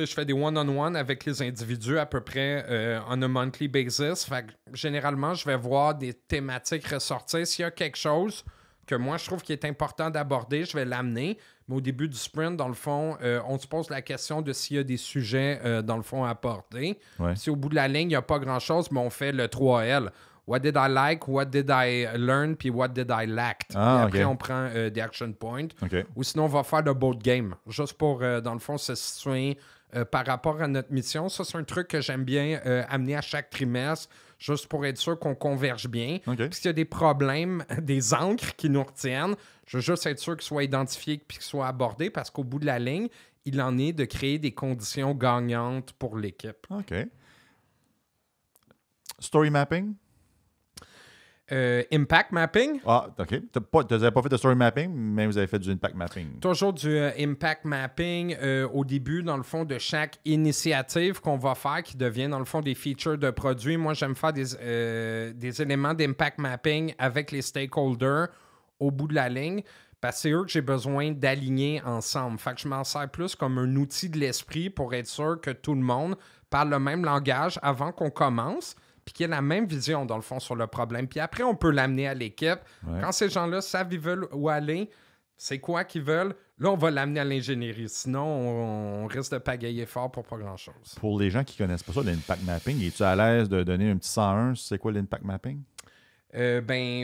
fais des one-on-one avec les individus à peu près on a monthly basis. Fait que, généralement, je vais voir des thématiques ressortir. S'il y a quelque chose que moi, je trouve qu'il est important d'aborder, je vais l'amener. Mais au début du sprint, dans le fond, on se pose la question de s'il y a des sujets, dans le fond, à aborder. Si au bout de la ligne, il n'y a pas grand-chose, mais on fait le 3L. What did I like, what did I learn, puis what did I lack. Après, on prend des action points. Ou sinon, on va faire le board game, juste pour, dans le fond, se situer par rapport à notre mission. Ça, c'est un truc que j'aime bien amener à chaque trimestre, juste pour être sûr qu'on converge bien. Puis s'il y a des problèmes, des encres qui nous retiennent, je veux juste être sûr qu'ils soient identifiés et qu'ils soient abordés, parce qu'au bout de la ligne, il en est de créer des conditions gagnantes pour l'équipe. OK. Story mapping? Impact mapping. Ah, OK. Vous n'avez pas fait de story mapping, mais vous avez fait du impact mapping. Toujours du impact mapping au début, dans le fond, de chaque initiative qu'on va faire qui devient, dans le fond, des features de produits. Moi, j'aime faire des éléments d'impact mapping avec les stakeholders au bout de la ligne parce que c'est eux que j'ai besoin d'aligner ensemble. Fait que je m'en sers plus comme un outil de l'esprit pour être sûr que tout le monde parle le même langage avant qu'on commence puis qu'il y ait la même vision, dans le fond, sur le problème. Puis après, on peut l'amener à l'équipe. Ouais. Quand ces gens-là savent ils veulent où aller, c'est quoi qu'ils veulent, là, on va l'amener à l'ingénierie. Sinon, on risque de pagayer fort pour pas grand-chose. Pour les gens qui ne connaissent pas ça, l'impact mapping, es-tu à l'aise de donner un petit 101? C'est quoi l'impact mapping?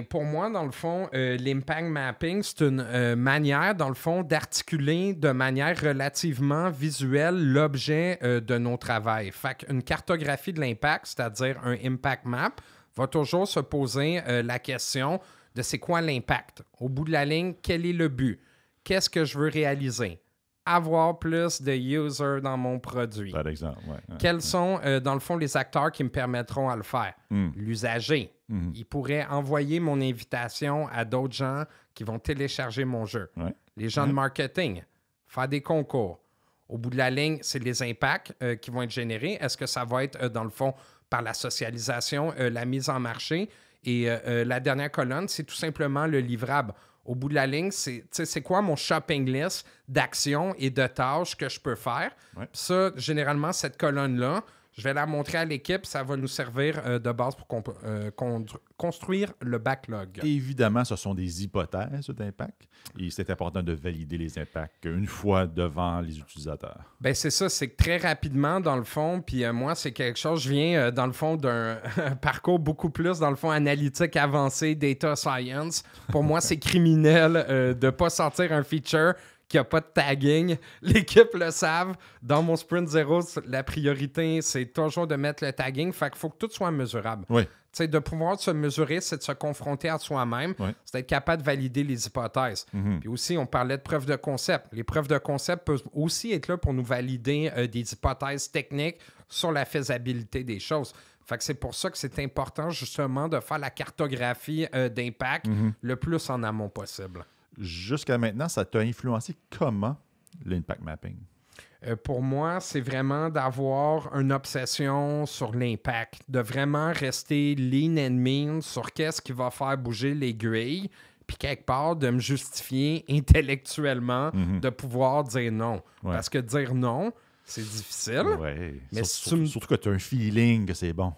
Pour moi, dans le fond, l'impact mapping, c'est une manière, dans le fond, d'articuler de manière relativement visuelle l'objet de nos travails. Fait qu'une cartographie de l'impact, c'est-à-dire un impact map, va toujours se poser la question de c'est quoi l'impact. Au bout de la ligne, quel est le but? Qu'est-ce que je veux réaliser? Avoir plus de users dans mon produit. Par exemple, oui. Quels sont, dans le fond, les acteurs qui me permettront à le faire? L'usager. Il pourrait envoyer mon invitation à d'autres gens qui vont télécharger mon jeu. Ouais. Les gens de marketing, faire des concours. Au bout de la ligne, c'est les impacts qui vont être générés. Est-ce que ça va être, dans le fond, par la socialisation, la mise en marché? Et la dernière colonne, c'est tout simplement le livrable. Au bout de la ligne, c'est quoi mon shopping list d'actions et de tâches que je peux faire? Ouais. Ça, généralement, cette colonne-là, je vais la montrer à l'équipe. Ça va nous servir de base pour construire le backlog. Évidemment, ce sont des hypothèses d'impact et c'est important de valider les impacts une fois devant les utilisateurs. Ben c'est ça, c'est que très rapidement, dans le fond, puis moi, c'est quelque chose, je viens, dans le fond, d'un parcours beaucoup plus, dans le fond, analytique avancé, data science. Pour moi, c'est criminel de ne pas sortir un feature qui n'a pas de tagging. L'équipe le savent. Dans mon sprint 0, la priorité, c'est toujours de mettre le tagging. Fait qu'il faut que tout soit mesurable. Oui. T'sais, de pouvoir se mesurer, c'est de se confronter à soi-même. Oui. C'est d'être capable de valider les hypothèses. Puis aussi, on parlait de preuves de concept. Les preuves de concept peuvent aussi être là pour nous valider des hypothèses techniques sur la faisabilité des choses. Fait que c'est pour ça que c'est important, justement, de faire la cartographie d'impact le plus en amont possible. Jusqu'à maintenant, ça t'a influencé comment, l'impact mapping? Pour moi, c'est vraiment d'avoir une obsession sur l'impact, de vraiment rester lean and mean sur qu'est-ce qui va faire bouger l'aiguille, puis quelque part, de me justifier intellectuellement de pouvoir dire non. Ouais. Parce que dire non, c'est difficile. Oui. Mais Surtout que tu as un feeling que c'est bon.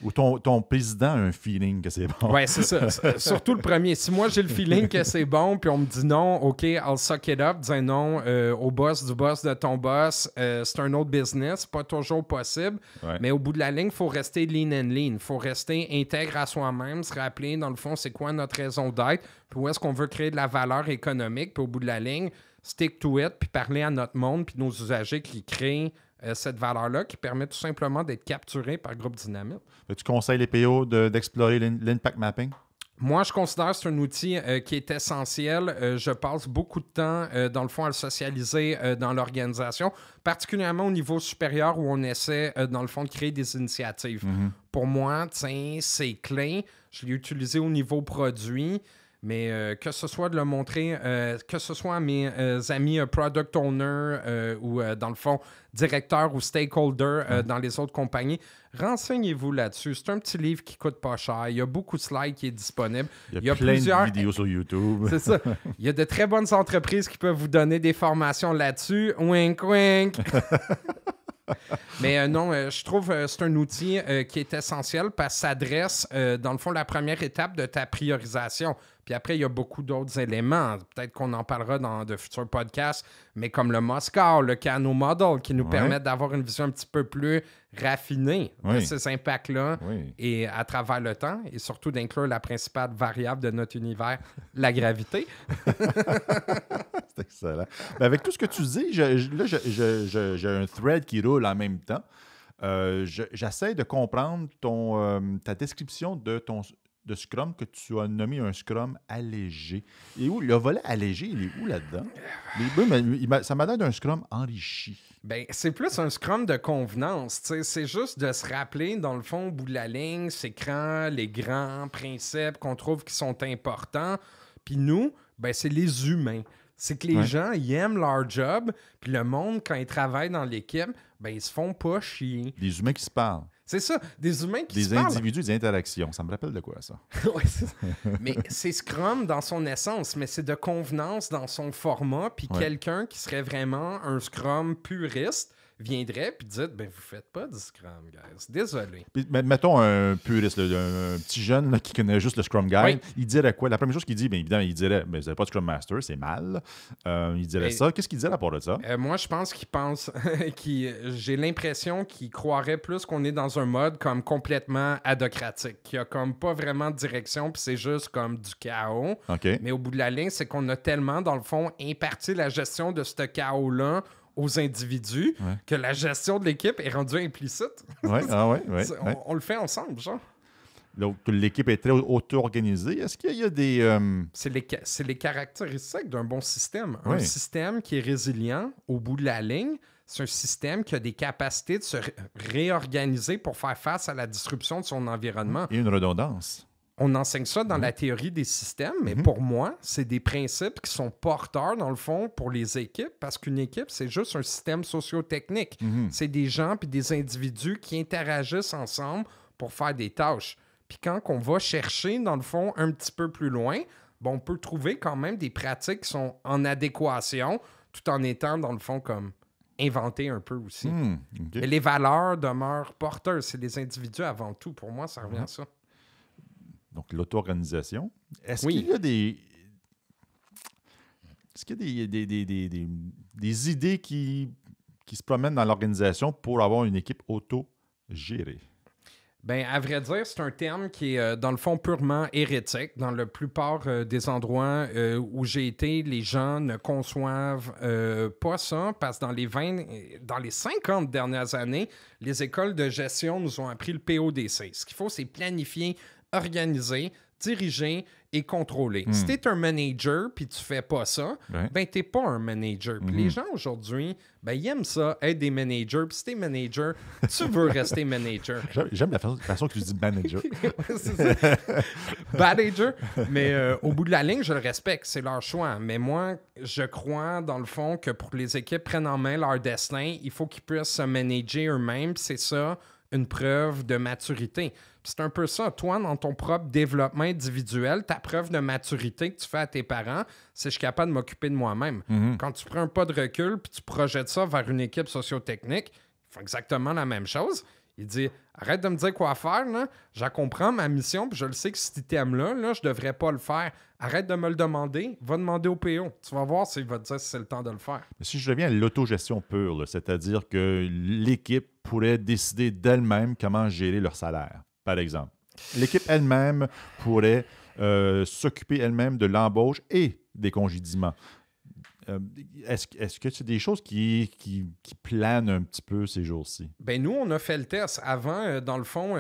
Ou ton président a un feeling que c'est bon. Oui, c'est ça. Surtout le premier. Si moi, j'ai le feeling que c'est bon, puis on me dit non, OK, I'll suck it up, dire non au boss du boss de ton boss, c'est un autre business, pas toujours possible. Ouais. Mais au bout de la ligne, il faut rester lean and lean. Il faut rester intègre à soi-même, se rappeler, dans le fond, c'est quoi notre raison d'être, puis où est-ce qu'on veut créer de la valeur économique, puis au bout de la ligne, stick to it, puis parler à notre monde, puis nos usagers qui créent cette valeur-là, qui permet tout simplement d'être capturé par Groupe Dynamite. Tu conseilles les PO d'explorer l'impact mapping? Moi, je considère que c'est un outil qui est essentiel. Je passe beaucoup de temps, dans le fond, à le socialiser dans l'organisation, particulièrement au niveau supérieur où on essaie, dans le fond, de créer des initiatives. Pour moi, c'est clé. Je l'ai utilisé au niveau produit. Mais que ce soit de le montrer, que ce soit à mes amis product owners ou, dans le fond, directeurs ou stakeholders dans les autres compagnies, renseignez-vous là-dessus. C'est un petit livre qui coûte pas cher. Il y a beaucoup de slides qui est disponible. Il y a plein de vidéos sur YouTube. C'est ça. Il y a de très bonnes entreprises qui peuvent vous donner des formations là-dessus. Wink, wink. Mais non, je trouve que c'est un outil qui est essentiel parce que ça s'adresse, dans le fond, la première étape de ta priorisation. Puis après, il y a beaucoup d'autres éléments. Peut-être qu'on en parlera dans de futurs podcasts, mais comme le Moscow, le Kano Model, qui nous permettent d'avoir une vision un petit peu plus raffinée de ces impacts-là et à travers le temps, et surtout d'inclure la principale variable de notre univers, la gravité. C'est excellent. Mais avec tout ce que tu dis, j'ai un thread qui roule en même temps. J'essaie de comprendre ta description de de Scrum que tu as nommé un Scrum allégé. Et où le volet allégé, il est où là-dedans? Ça m'a l'air d'un Scrum enrichi. Ben, c'est plus un Scrum de convenance. T'sais. C'est juste de se rappeler, dans le fond, au bout de la ligne, c'est les grands principes qu'on trouve qui sont importants. Puis nous, ben, c'est les humains. C'est que les gens, ils aiment leur job, puis le monde, quand ils travaillent dans l'équipe, ben, ils se font pas chier. Des humains qui se parlent. C'est ça, des humains qui se parlent. Des individus, des interactions. Ça me rappelle de quoi, ça? Oui, c'est ça. Mais c'est Scrum dans son essence, mais c'est de convenance dans son format, puis quelqu'un qui serait vraiment un Scrum puriste viendrait puis dirait ben vous faites pas du Scrum, guys. Désolé. Puis, mettons un puriste, un petit jeune là, qui connaît juste le Scrum Guide, il dirait quoi? La première chose qu'il dit, bien évidemment, il dirait mais vous n'avez pas de Scrum Master, c'est mal. Il dirait ça. Qu'est-ce qu'il dirait à part de ça? Moi, je pense qu'il pense j'ai l'impression qu'il croirait plus qu'on est dans un mode comme complètement adocratique, qu'il y a comme pas vraiment de direction, puis c'est juste comme du chaos. Okay. Mais au bout de la ligne, c'est qu'on a tellement, dans le fond, imparti la gestion de ce chaos-là aux individus que la gestion de l'équipe est rendue implicite. On le fait ensemble, genre. Donc, l'équipe est très auto-organisée. Est-ce qu'il y a des... C'est les caractéristiques d'un bon système. Un système qui est résilient au bout de la ligne, c'est un système qui a des capacités de se réorganiser pour faire face à la disruption de son environnement. Et une redondance. On enseigne ça dans la théorie des systèmes, mais pour moi, c'est des principes qui sont porteurs, dans le fond, pour les équipes, parce qu'une équipe, c'est juste un système socio-technique. C'est des gens puis des individus qui interagissent ensemble pour faire des tâches. Puis quand on va chercher, dans le fond, un petit peu plus loin, on peut trouver quand même des pratiques qui sont en adéquation, tout en étant, dans le fond, comme inventées un peu aussi. Mais les valeurs demeurent porteuses. C'est les individus avant tout. Pour moi, ça revient à ça. Donc, l'auto-organisation. Est-ce qu'il y a des... Est-ce qu'il y a des idées qui se promènent dans l'organisation pour avoir une équipe auto-gérée? Bien, à vrai dire, c'est un terme qui est, dans le fond, purement hérétique. Dans la plupart des endroits où j'ai été, les gens ne conçoivent pas ça parce que dans les 50 dernières années, les écoles de gestion nous ont appris le PODC. Ce qu'il faut, c'est planifier, organiser, diriger et contrôler. Si tu es un manager puis tu fais pas ça, ben t'es pas un manager. Puis les gens aujourd'hui, ben ils aiment ça, être des managers. Puis si t'es manager, tu veux rester manager. J'aime la façon que tu dis manager. C'est ça. Manager. Mais au bout de la ligne, je le respecte. C'est leur choix. Mais moi, je crois, dans le fond, que pour que les équipes prennent en main leur destin, il faut qu'ils puissent se manager eux-mêmes. Puis c'est ça, une preuve de maturité. Puis c'est un peu ça. Toi, dans ton propre développement individuel, ta preuve de maturité que tu fais à tes parents, c'est « je suis capable de m'occuper de moi-même ». Quand tu prends un pas de recul puis tu projettes ça vers une équipe socio-technique, ils font exactement la même chose. Il dit « arrête de me dire quoi faire, là. Je comprends ma mission puis je le sais que cet item-là, là, je devrais pas le faire. Arrête de me le demander, va demander au PO. Tu vas voir s'il va te dire si c'est le temps de le faire. » Si je reviens à l'autogestion pure, là, c'est-à-dire que l'équipe pourrait décider d'elle-même comment gérer leur salaire, par exemple. L'équipe elle-même pourrait s'occuper elle-même de l'embauche et des congédiements. Est-ce que c'est des choses qui planent un petit peu ces jours-ci? Ben nous, on a fait le test. Avant, dans le fond,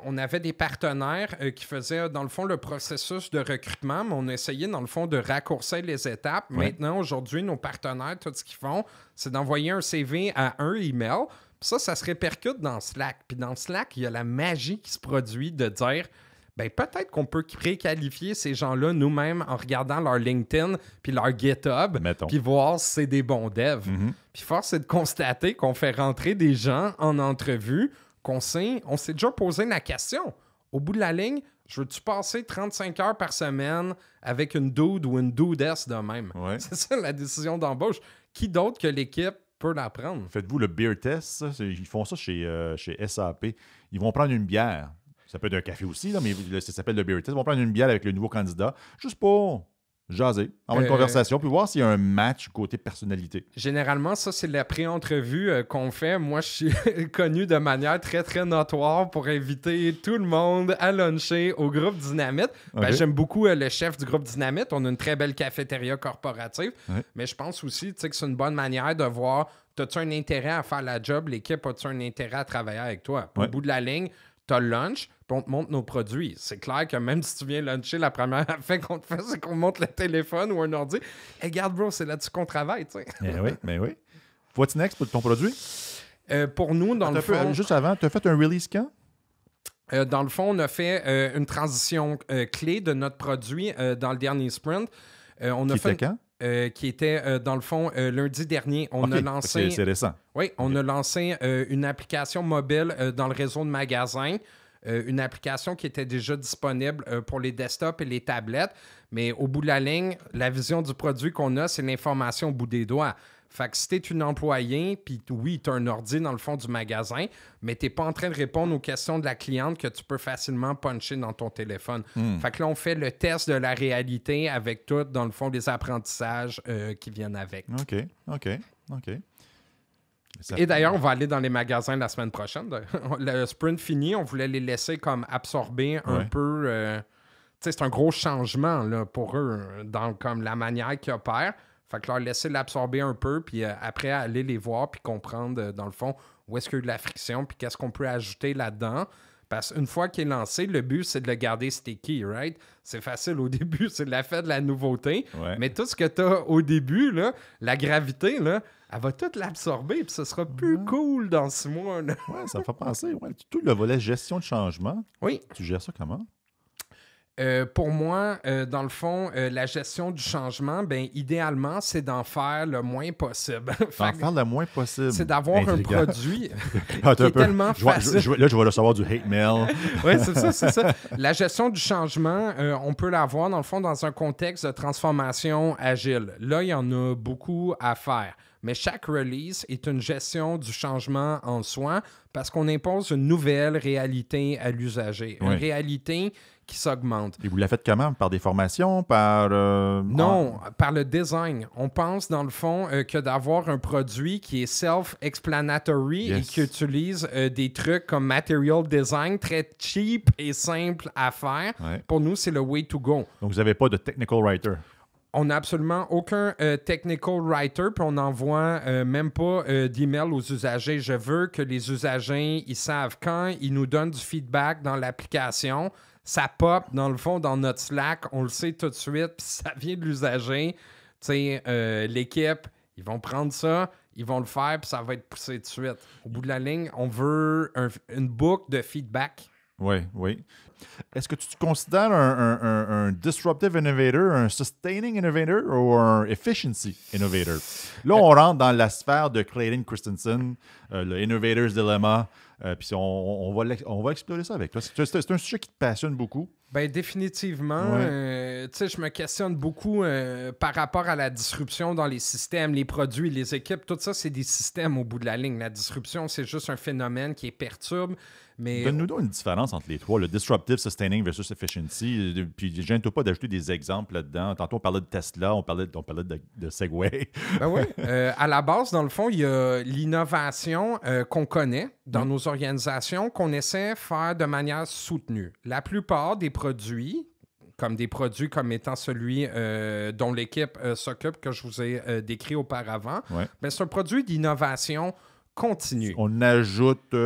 on avait des partenaires qui faisaient, dans le fond, le processus de recrutement, mais on essayait, dans le fond, de raccourcir les étapes. Maintenant, aujourd'hui, nos partenaires, tout ce qu'ils font, c'est d'envoyer un CV à un email. Puis ça se répercute dans Slack. Puis dans Slack, il y a la magie qui se produit de dire... ben peut-être qu'on peut préqualifier ces gens-là nous-mêmes en regardant leur LinkedIn puis leur GitHub, puis voir si c'est des bons devs. Puis force est de constater qu'on fait rentrer des gens en entrevue, on s'est déjà posé la question. Au bout de la ligne, je veux-tu passer 35 heures par semaine avec une dude ou une dudesse de même? C'est ça la décision d'embauche. Qui d'autre que l'équipe peut la prendre? Faites-vous le beer test. Ils font ça chez SAP. Ils vont prendre une bière. Ça peut être un café aussi, là, mais ça s'appelle le beer test. Ils vont prendre une bière avec le nouveau candidat, juste pour jaser, avoir une conversation, puis voir s'il y a un match côté personnalité. Généralement, ça, c'est la pré-entrevue qu'on fait. Moi, je suis connu de manière très, très notoire pour inviter tout le monde à luncher au groupe Dynamite. Ben, j'aime beaucoup le chef du groupe Dynamite. On a une très belle cafétéria corporative. Mais je pense aussi que c'est une bonne manière de voir, as-tu un intérêt à faire la job? L'équipe, as-tu un intérêt à travailler avec toi? Au bout de la ligne, tu as le lunch, puis on te montre nos produits. C'est clair que même si tu viens luncher, la première affaire qu'on te fait, c'est qu'on montre le téléphone ou un ordi. Hey, regarde, bro, c'est là-dessus qu'on travaille, tu sais. Ben oui. What's next pour ton produit? Pour nous, dans le fond... Juste avant, tu as fait un release quand? Dans le fond, on a fait une transition clé de notre produit dans le dernier sprint. Était quand? Qui était, dans le fond, lundi dernier. On a lancé... C'est récent. Oui, on a lancé une application mobile dans le réseau de magasins. Une application qui était déjà disponible pour les desktops et les tablettes. Mais au bout de la ligne, la vision du produit qu'on a, c'est l'information au bout des doigts. Fait que si t'es une employée, puis oui, t'as un ordi dans le fond du magasin, mais t'es pas en train de répondre aux questions de la cliente que tu peux facilement puncher dans ton téléphone. Fait que là, on fait le test de la réalité avec tout, dans le fond, les apprentissages qui viennent avec. OK. Et d'ailleurs, on va aller dans les magasins la semaine prochaine. Le sprint fini, on voulait les laisser comme absorber un peu... tu sais, c'est un gros changement là, pour eux, dans comme la manière qu'ils opèrent. Fait que leur laisser l'absorber un peu, puis après, aller les voir, puis comprendre, dans le fond, où est-ce qu'il y a eu de la friction, puis qu'est-ce qu'on peut ajouter là-dedans. Parce qu'une fois qu'il est lancé, le but, c'est de le garder sticky, right? C'est facile au début, c'est l'effet de la nouveauté. Ouais. Mais tout ce que tu as au début, là, la gravité, là, elle va tout l'absorber, puis ce sera plus cool dans 6 mois. Là. Ouais, ça me fait penser. Ouais, tout le volet gestion de changement. Oui. Tu gères ça comment? Pour moi, dans le fond, la gestion du changement, ben idéalement, c'est d'en faire le moins possible. D'en faire le moins possible. C'est d'avoir un produit qui est tellement facile. Là, je vais recevoir du hate mail. Oui, c'est ça. La gestion du changement, on peut l'avoir, dans le fond, dans un contexte de transformation agile. Là, il y en a beaucoup à faire. Mais chaque release est une gestion du changement en soi parce qu'on impose une nouvelle réalité à l'usager. Une réalité qui s'augmente. Et vous la faites comment? Par des formations? Non, par le design. On pense, dans le fond, que d'avoir un produit qui est self-explanatory et qui utilise des trucs comme material design très cheap et simple à faire, pour nous, c'est le way to go. Donc, vous n'avez pas de technical writer? On n'a absolument aucun technical writer, puis on n'envoie même pas d'email aux usagers. Je veux que les usagers, ils savent quand ils nous donnent du feedback dans l'application, ça pop dans le fond dans notre Slack, on le sait tout de suite, puis ça vient de l'usager. Tu sais, l'équipe, ils vont prendre ça, ils vont le faire, puis ça va être poussé tout de suite. Au bout de la ligne, on veut une boucle de feedback. Oui. Est-ce que tu te considères un disruptive innovator, un sustaining innovator ou un efficiency innovator? Là, on rentre dans la sphère de Clayton Christensen, le Innovator's Dilemma. Puis on va explorer ça avec toi. C'est un sujet qui te passionne beaucoup. Bien, définitivement. Tu sais, je me questionne beaucoup par rapport à la disruption dans les systèmes, les produits, les équipes. Tout ça, c'est des systèmes au bout de la ligne. La disruption, c'est juste un phénomène qui perturbe. Mais... Donne-nous donc une différence entre les trois, le disruptive, sustaining versus efficiency. Puis, gêne-toi pas d'ajouter des exemples là-dedans. Tantôt, on parlait de Tesla, on parlait de Segway. Ben oui. À la base, dans le fond, il y a l'innovation qu'on connaît dans nos organisations qu'on essaie de faire de manière soutenue. La plupart des produits, comme étant celui dont l'équipe s'occupe, que je vous ai décrit auparavant, ben, c'est un produit d'innovation continue. On ajoute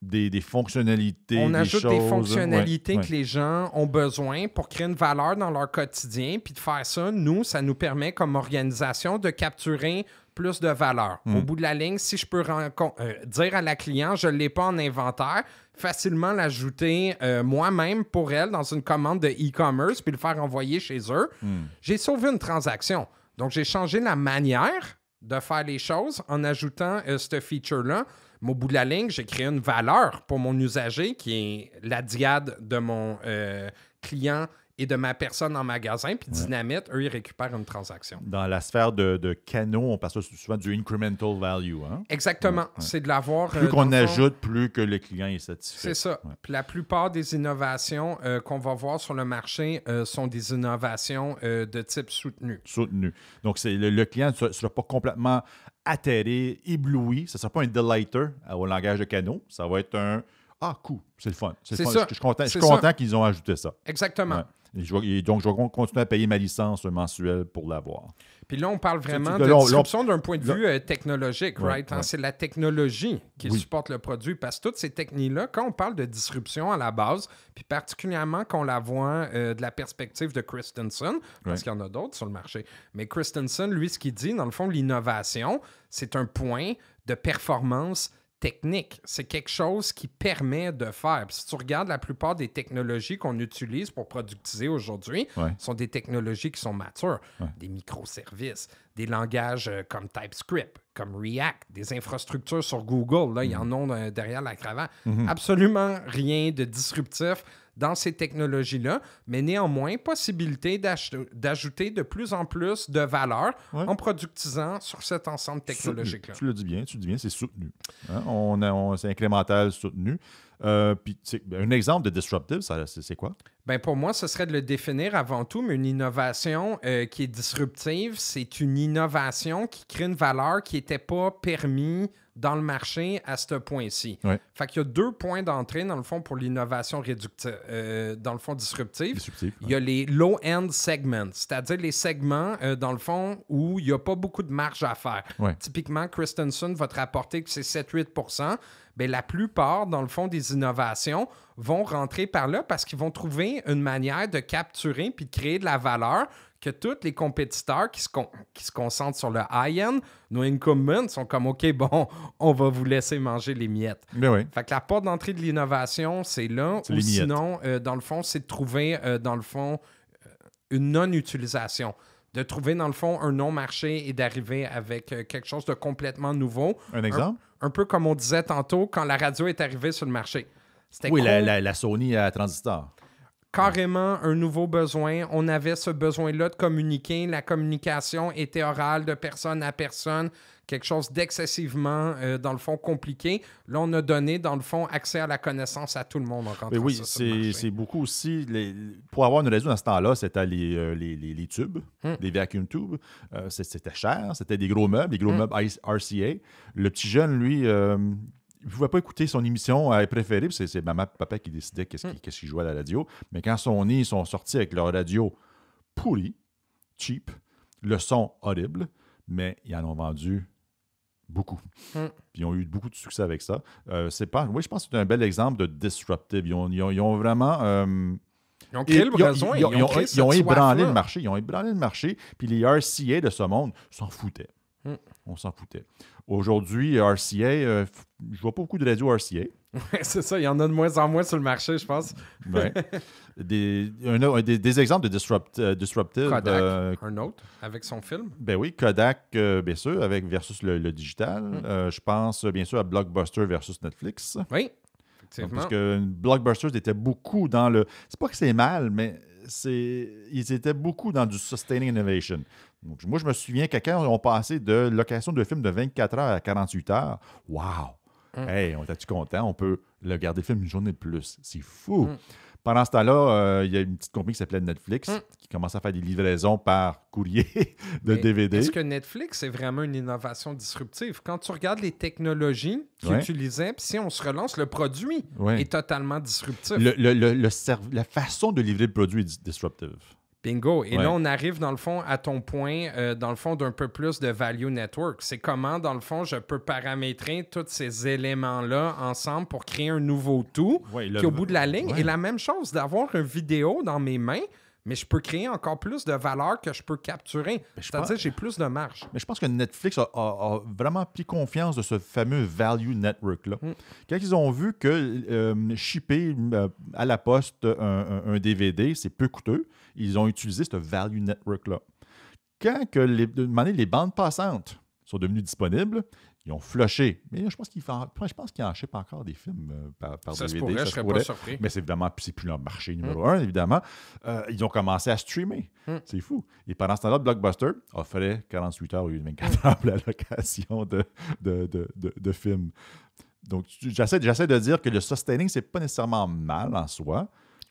des fonctionnalités, on ajoute des fonctionnalités que les gens ont besoin pour créer une valeur dans leur quotidien. Puis de faire ça, ça nous permet comme organisation de capturer plus de valeur. Au bout de la ligne, si je peux dire à la cliente, je ne l'ai pas en inventaire, facilement l'ajouter moi-même pour elle dans une commande de e-commerce puis le faire envoyer chez eux, j'ai sauvé une transaction. Donc, j'ai changé la manière de faire les choses en ajoutant ce feature-là. Mais au bout de la ligne, j'ai créé une valeur pour mon usager qui est la diade de mon client et de ma personne en magasin. Puis Dynamite, eux, ils récupèrent une transaction. Dans la sphère de canaux, on parle souvent du incremental value. Hein? Exactement. C'est de l'avoir... Plus qu'on ajoute, plus que le client est satisfait. C'est ça. Puis la plupart des innovations qu'on va voir sur le marché sont des innovations de type soutenu. Soutenu. Donc, le client ne sera pas complètement atterré, ébloui. Ce ne sera pas un delighter au langage de canaux. Ça va être un... Ah, cool, c'est le fun. C'est C'est le fun. ça. Je suis C'est content ça. qu'ils ont ajouté ça. Exactement. Ouais. Donc, je vais continuer à payer ma licence mensuelle pour l'avoir. Puis là, on parle vraiment de de là, disruption d'un point de vue technologique, Ouais, right? Hein? ouais. C'est la technologie qui Oui. supporte le produit. Parce que toutes ces techniques-là, quand on parle de disruption à la base, puis particulièrement qu'on la voit de la perspective de Christensen, parce Ouais. qu'il y en a d'autres sur le marché, mais Christensen, lui, ce qu'il dit, dans le fond, l'innovation, c'est un point de performance technique. C'est quelque chose qui permet de faire. Puis si tu regardes la plupart des technologies qu'on utilise pour productiser aujourd'hui, Ouais. sont des technologies qui sont matures. Ouais. Des microservices, des langages comme TypeScript, comme React, des infrastructures sur Google. Là, il y en a derrière la cravate. Absolument rien de disruptif dans ces technologies-là, mais néanmoins, possibilité d'ajouter de plus en plus de valeur Ouais. en productisant sur cet ensemble technologique-là. Tu le dis bien, c'est soutenu. Hein? C'est incrémental soutenu. Puis, un exemple de disruptive, c'est quoi? Ben pour moi, ce serait de le définir avant tout, mais une innovation qui est disruptive, c'est une innovation qui crée une valeur qui n'était pas permise dans le marché à ce point-ci. Ouais. Fait qu'il y a 2 points d'entrée, dans le fond, pour l'innovation dans le fond, disruptive. Disruptive. Il y a les low-end segments, c'est-à-dire les segments, dans le fond, où il n'y a pas beaucoup de marge à faire. Ouais. Typiquement, Christensen va te rapporter que c'est 7-8 bien, la plupart, dans le fond, des innovations vont rentrer par là parce qu'ils vont trouver une manière de capturer puis de créer de la valeur que tous les compétiteurs qui se concentrent sur le high-end, nos incumbents, sont comme « OK, bon, on va vous laisser manger les miettes. » Ben oui. Fait que la porte d'entrée de l'innovation, c'est là. C'est Ou les miettes. sinon, dans le fond, c'est de trouver, dans le fond, une non-utilisation. De trouver, dans le fond, un non-marché et d'arriver avec quelque chose de complètement nouveau. Un exemple? Un peu comme on disait tantôt, quand la radio est arrivée sur le marché. C'était Oui, cool. la Sony à transistor. Carrément un nouveau besoin. On avait ce besoin-là de communiquer. La communication était orale de personne à personne. Quelque chose d'excessivement, dans le fond, compliqué. Là, on a donné, dans le fond, accès à la connaissance à tout le monde en rentrant Mais oui, ça sur le marché. c'est beaucoup aussi. Pour avoir une radio dans ce temps-là, c'était les tubes, les vacuum tubes. C'était cher, c'était des gros meubles, RCA. Le petit jeune, lui, il ne pouvait pas écouter son émission préférée, puis c'est maman et papa qui décidaient qu'est-ce qu'il jouait à la radio. Mais quand ils sont sortis avec leur radio pourrie, cheap, le son horrible, mais ils en ont vendu beaucoup. Puis ils ont eu beaucoup de succès avec ça. Oui, je pense que c'est un bel exemple de disruptive. Ils ont vraiment... Ils ont créé le besoin. Ils ont ébranlé le marché. Ils ont ébranlé le marché. Puis les RCA de ce monde s'en foutaient. On s'en foutait. Aujourd'hui, RCA, je vois pas beaucoup de radios RCA. C'est ça, il y en a de moins en moins sur le marché, je pense. Ouais. Des exemples de disruptive. Kodak, un autre, avec son film. Ben oui, Kodak, bien sûr, versus le digital. Je pense, bien sûr, à Blockbuster versus Netflix. Oui, Donc, effectivement. parce que Blockbuster était beaucoup dans le... C'est pas que c'est mal, mais ils étaient beaucoup dans du sustaining innovation. Donc, moi, je me souviens que quand on passait de location de film de 24 heures à 48 heures, wow! Hey, on était-tu content? On peut le garder le film une journée de plus. C'est fou! Pendant ce temps-là, il y a une petite compagnie qui s'appelait Netflix qui commençait à faire des livraisons par courrier de DVD. Est-ce que Netflix est vraiment une innovation disruptive? Quand tu regardes les technologies qu'ils utilisaient, puis si on se relance, le produit est totalement disruptif. La façon de livrer le produit est disruptive. Bingo. Et là, on arrive, dans le fond, à ton point, dans le fond, d'un peu plus de value network. C'est comment, dans le fond, je peux paramétrer tous ces éléments-là ensemble pour créer un nouveau tout qui, au bout de la ligne, est la même chose d'avoir une vidéo dans mes mains, mais je peux créer encore plus de valeur que je peux capturer. C'est-à-dire que j'ai plus de marge. Mais je pense que Netflix a vraiment pris confiance de ce fameux value network-là. Quand ils ont vu que shipper à la poste un DVD, c'est peu coûteux, ils ont utilisé ce value network-là. Quand les bandes passantes sont devenues disponibles, ils ont flushé. Mais je pense qu'ils en shippent encore des films par ça DVD. Je serais pas surpris. Mais c'est plus leur marché numéro un, évidemment. Ils ont commencé à streamer. C'est fou. Et pendant ce temps-là, Blockbuster offrait 48 heures ou 24 heures pour la location de films. Donc, j'essaie de dire que le sustaining, c'est pas nécessairement mal en soi.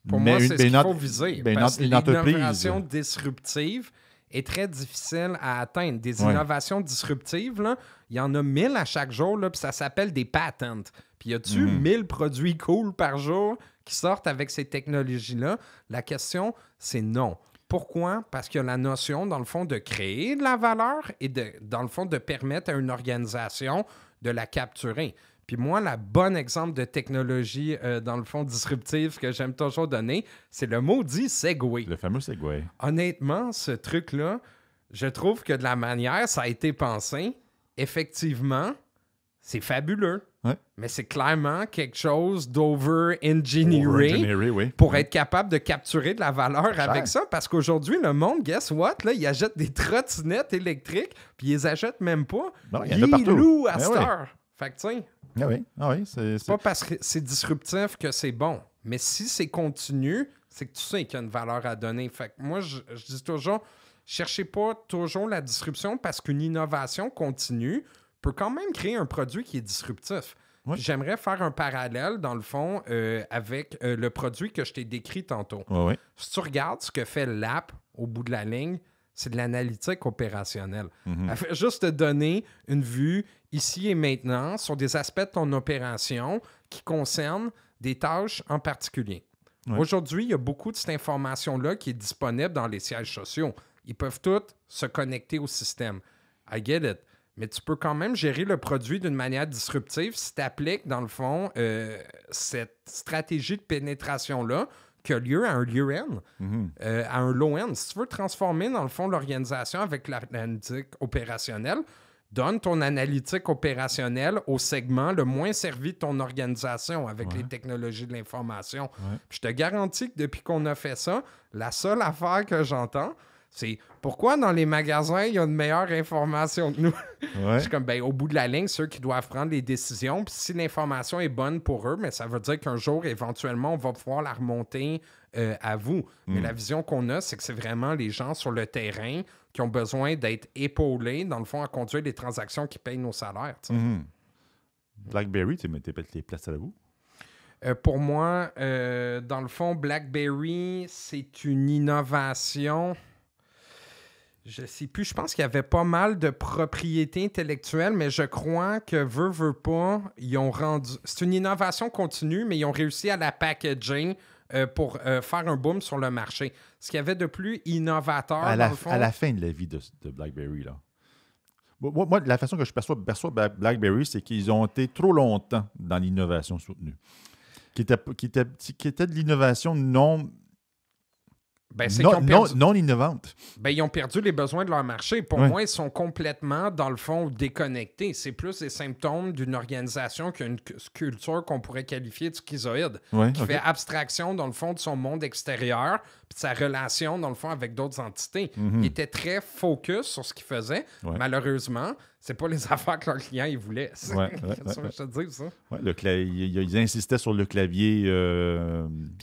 Pour moi, c'est ce qu'il faut viser. Parce que l'innovation disruptive est très difficile à atteindre. Des innovations disruptives, là, il y en a 1000 à chaque jour, là, puis ça s'appelle des patents. Puis y a-tu 1000 produits cool par jour qui sortent avec ces technologies-là? La question, c'est non. Pourquoi? Parce qu'il y a la notion, dans le fond, de créer de la valeur et, dans le fond, de permettre à une organisation de la capturer. Puis moi, le bon exemple de technologie, dans le fond, disruptive que j'aime toujours donner, c'est le maudit Segway. Le fameux Segway. Honnêtement, ce truc-là, je trouve que de la manière ça a été pensé, effectivement, c'est fabuleux. Ouais. Mais c'est clairement quelque chose d'over-engineering pour être capable de capturer de la valeur avec ça. Parce qu'aujourd'hui, le monde, guess what? Là, il achète des trottinettes électriques, puis ils les achètent même pas. Non, il y en a partout. Louent à cette heure. Fait que, tu sais... c'est pas parce que c'est disruptif que c'est bon. Mais si c'est continu, c'est que tu sais qu'il y a une valeur à donner. Fait que moi, je dis toujours, cherchez pas toujours la disruption parce qu'une innovation continue peut quand même créer un produit qui est disruptif. Oui. J'aimerais faire un parallèle, dans le fond, avec le produit que je t'ai décrit tantôt. Oui. Si tu regardes ce que fait l'app au bout de la ligne, c'est de l'analytique opérationnelle. Elle fait juste te donner une vue ici et maintenant sur des aspects de ton opération qui concernent des tâches en particulier. Oui. Aujourd'hui, il y a beaucoup de cette information-là qui est disponible dans les sièges sociaux. Ils peuvent tous se connecter au système. I get it. Mais tu peux quand même gérer le produit d'une manière disruptive si tu appliques, dans le fond, cette stratégie de pénétration-là qui a lieu à un lieu N, à un low N. Si tu veux transformer, dans le fond, l'organisation avec l'analytique opérationnelle, donne ton analytique opérationnelle au segment le moins servi de ton organisation avec les technologies de l'information. Puis je te garantis que depuis qu'on a fait ça, la seule affaire que j'entends, c'est pourquoi dans les magasins, il y a une meilleure information que nous. Je suis comme, au bout de la ligne, ceux qui doivent prendre les décisions. Puis si l'information est bonne pour eux, mais ça veut dire qu'un jour, éventuellement, on va pouvoir la remonter à vous. Mais la vision qu'on a, c'est que c'est vraiment les gens sur le terrain qui ont besoin d'être épaulés, dans le fond, à conduire les transactions qui payent nos salaires. BlackBerry, tu mets tes places à vous? Pour moi, dans le fond, BlackBerry, c'est une innovation... Je sais plus, je pense qu'il y avait pas mal de propriété intellectuelle, mais je crois que veut pas, ils ont rendu... C'est une innovation continue, mais ils ont réussi à la packager pour faire un boom sur le marché. Ce qu'il y avait de plus innovateur, dans le fond... À la fin de la vie de BlackBerry, là. Moi, la façon que je perçois BlackBerry, c'est qu'ils ont été trop longtemps dans l'innovation soutenue. Qui était de l'innovation non innovante. Ils ont perdu les besoins de leur marché. Pour moi, ils sont complètement, dans le fond, déconnectés. C'est plus des symptômes d'une organisation qui a une culture qu'on pourrait qualifier de schizoïde, qui fait abstraction, dans le fond, de son monde extérieur puis de sa relation, dans le fond, avec d'autres entités. Il était très focus sur ce qu'il faisait. Malheureusement, c'est pas les affaires que leurs clients ils voulaient. C'est ça que je te dis, ça. Ils insistaient sur le clavier il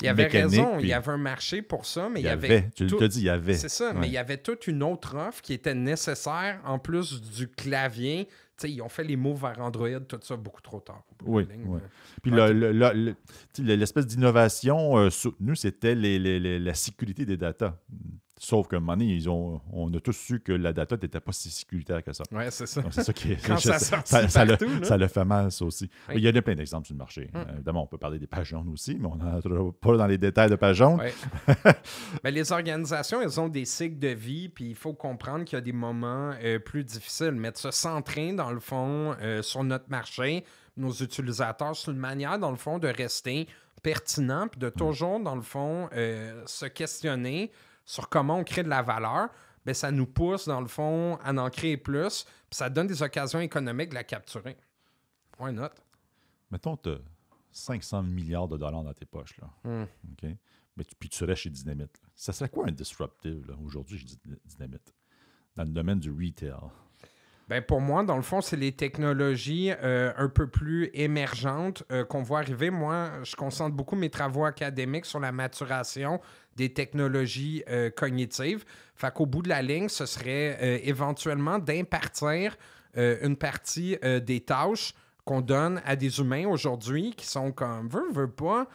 y avait mécanique. Raison, puis... il y avait un marché pour ça, mais il y avait... Tu l'as dit, il y avait. C'est ça, mais il y avait toute une autre offre qui était nécessaire en plus du clavier. T'sais, ils ont fait les moves vers Android, tout ça, beaucoup trop tard. Puis l'espèce d'innovation soutenue, c'était la sécurité des datas. Sauf qu'à un moment donné, on a tous su que la data n'était pas si sécuritaire que ça. Oui, c'est ça. Donc, c'est ça qui est... Quand ça le fait mal, ça aussi. Oui. Il y a plein d'exemples sur le marché. Évidemment, on peut parler des pages jaunes aussi, mais on n'entre pas dans les détails de pages jaunes. Mais les organisations, elles ont des cycles de vie, puis il faut comprendre qu'il y a des moments plus difficiles. Mais de se centrer, dans le fond, sur notre marché, nos utilisateurs, c'est une manière, dans le fond, de rester pertinent, puis de toujours, dans le fond, se questionner sur comment on crée de la valeur, bien, ça nous pousse, dans le fond, à en créer plus, puis ça donne des occasions économiques de la capturer. Why not? Mettons, tu as 500 milliards de dollars dans tes poches, là. OK? Mais puis tu serais chez Dynamite. Là. Ça serait quoi un disruptive, là? Aujourd'hui, je dis Dynamite. Dans le domaine du retail. Ben pour moi, dans le fond, c'est les technologies un peu plus émergentes qu'on voit arriver. Moi, je concentre beaucoup mes travaux académiques sur la maturation des technologies cognitives. Fait qu'au bout de la ligne, ce serait éventuellement d'impartir une partie des tâches qu'on donne à des humains aujourd'hui qui sont comme, veut pas,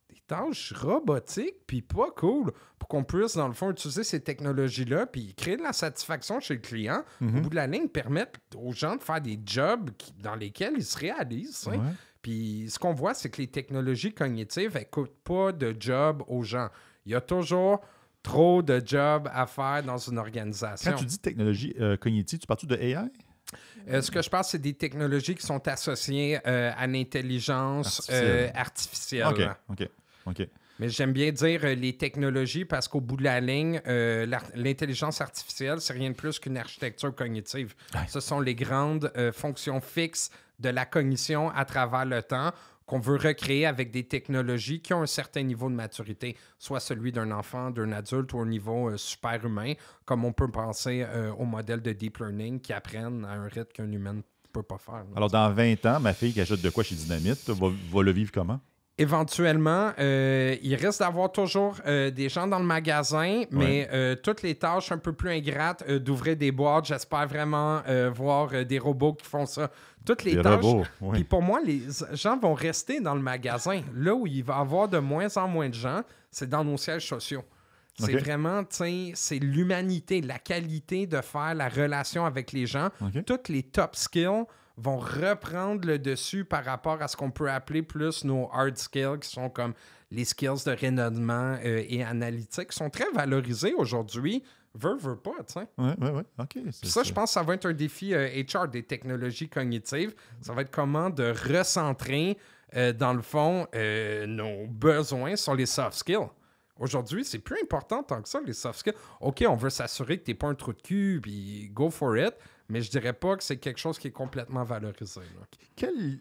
des tâches robotiques, puis pas cool, pour qu'on puisse, dans le fond, utiliser ces technologies-là, puis créer de la satisfaction chez le client, au bout de la ligne, permettre aux gens de faire des jobs dans lesquels ils se réalisent. Ouais. Puis ce qu'on voit, c'est que les technologies cognitives, elles ne coûtent pas de job aux gens. Il y a toujours trop de jobs à faire dans une organisation. Quand tu dis technologie cognitive, tu parles-tu de AI? Ce que je pense, c'est des technologies qui sont associées à l'intelligence artificielle. OK. Mais j'aime bien dire les technologies parce qu'au bout de la ligne, l'intelligence artificielle, c'est rien de plus qu'une architecture cognitive. Ouais. Ce sont les grandes fonctions fixes de la cognition à travers le temps qu'on veut recréer avec des technologies qui ont un certain niveau de maturité, soit celui d'un enfant, d'un adulte ou un niveau super humain, comme on peut penser aux modèles de deep learning qui apprennent à un rythme qu'un humain ne peut pas faire. Alors, dans 20 ans, ma fille qui achète de quoi chez Dynamite va le vivre comment? Éventuellement, il risque d'avoir toujours des gens dans le magasin, mais toutes les tâches un peu plus ingrates d'ouvrir des boîtes, j'espère vraiment voir des robots qui font ça. Toutes les tâches. Puis pour moi, les gens vont rester dans le magasin. Là où il va y avoir de moins en moins de gens, c'est dans nos sièges sociaux. C'est vraiment, tu sais, c'est l'humanité, la qualité de faire la relation avec les gens. Toutes les top skills vont reprendre le dessus par rapport à ce qu'on peut appeler plus nos hard skills, qui sont comme les skills de raisonnement et analytique, qui sont très valorisés aujourd'hui. Veut pas, tu sais. Oui. OK. Ça, je pense que ça va être un défi HR des technologies cognitives. Ça va être comment de recentrer, dans le fond, nos besoins sur les soft skills. Aujourd'hui, c'est plus important tant que ça, les soft skills. OK, on veut s'assurer que tu n'es pas un trou de cul, puis go for it, mais je dirais pas que c'est quelque chose qui est complètement valorisé. Là. Quel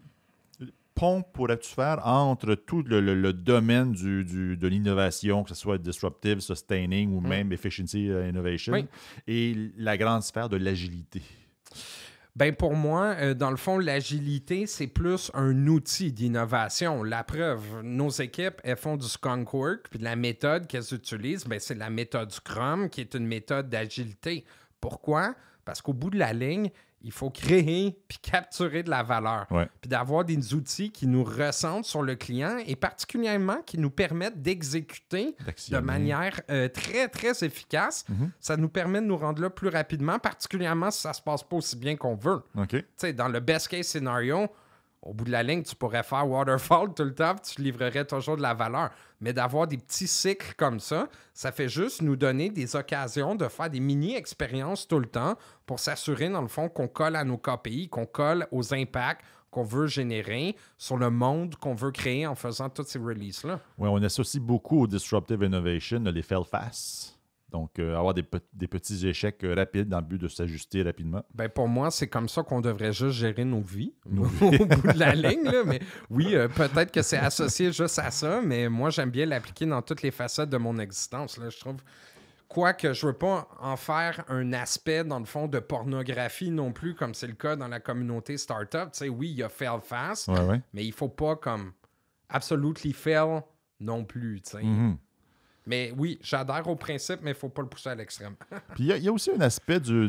pont pourrais-tu faire entre tout le domaine de l'innovation, que ce soit disruptive, sustaining ou même efficiency innovation, et la grande sphère de l'agilité? Ben pour moi, dans le fond, l'agilité, c'est plus un outil d'innovation. La preuve, nos équipes, elles font du skunk work, puis la méthode qu'elles utilisent, ben, c'est la méthode Scrum, qui est une méthode d'agilité. Pourquoi? Parce qu'au bout de la ligne, il faut créer puis capturer de la valeur. Puis d'avoir des outils qui nous ressentent sur le client et particulièrement qui nous permettent d'exécuter de manière très, très efficace. Ça nous permet de nous rendre là plus rapidement, particulièrement si ça se passe pas aussi bien qu'on veut. Tu sais, dans le best case scénario, au bout de la ligne, tu pourrais faire waterfall tout le temps, puis tu livrerais toujours de la valeur. Mais d'avoir des petits cycles comme ça, ça fait juste nous donner des occasions de faire des mini-expériences tout le temps pour s'assurer, dans le fond, qu'on colle à nos KPI, qu'on colle aux impacts qu'on veut générer sur le monde qu'on veut créer en faisant toutes ces releases-là. Oui, on associe beaucoup au disruptive innovation, les fail fast. Donc, avoir des petits échecs rapides dans le but de s'ajuster rapidement. Ben pour moi, c'est comme ça qu'on devrait juste gérer nos vies au bout de la ligne. Là. Mais oui, peut-être que c'est associé juste à ça, mais moi, j'aime bien l'appliquer dans toutes les facettes de mon existence. Là. Je trouve, quoique je ne veux pas en faire un aspect, dans le fond, de pornographie non plus, comme c'est le cas dans la communauté startup. Tu sais, oui, il y a fail fast, mais il ne faut pas comme absolutely fail non plus. Tu sais. Mais oui, j'adhère au principe, mais il ne faut pas le pousser à l'extrême. Puis il y a aussi un aspect du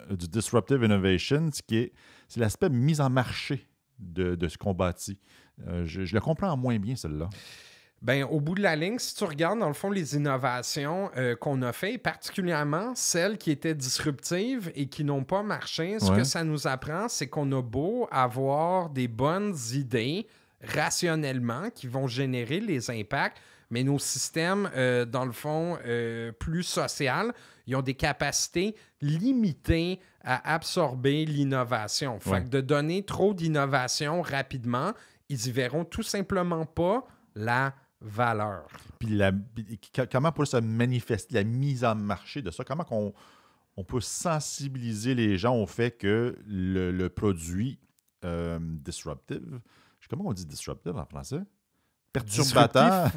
disruptive innovation, c'est l'aspect mise en marché de ce qu'on bâtit. Je le comprends moins bien, celle-là. Bien, au bout de la ligne, si tu regardes, dans le fond, les innovations qu'on a faites, particulièrement celles qui étaient disruptives et qui n'ont pas marché, ce que ça nous apprend, c'est qu'on a beau avoir des bonnes idées rationnellement qui vont générer les impacts, mais nos systèmes, dans le fond, plus social, ils ont des capacités limitées à absorber l'innovation. Fait que de donner trop d'innovation rapidement, ils y verront tout simplement pas la valeur. Puis comment pour se manifester la mise en marché de ça? Comment on peut sensibiliser les gens au fait que le produit disruptive, comment on dit disruptive en français? Perturbateur.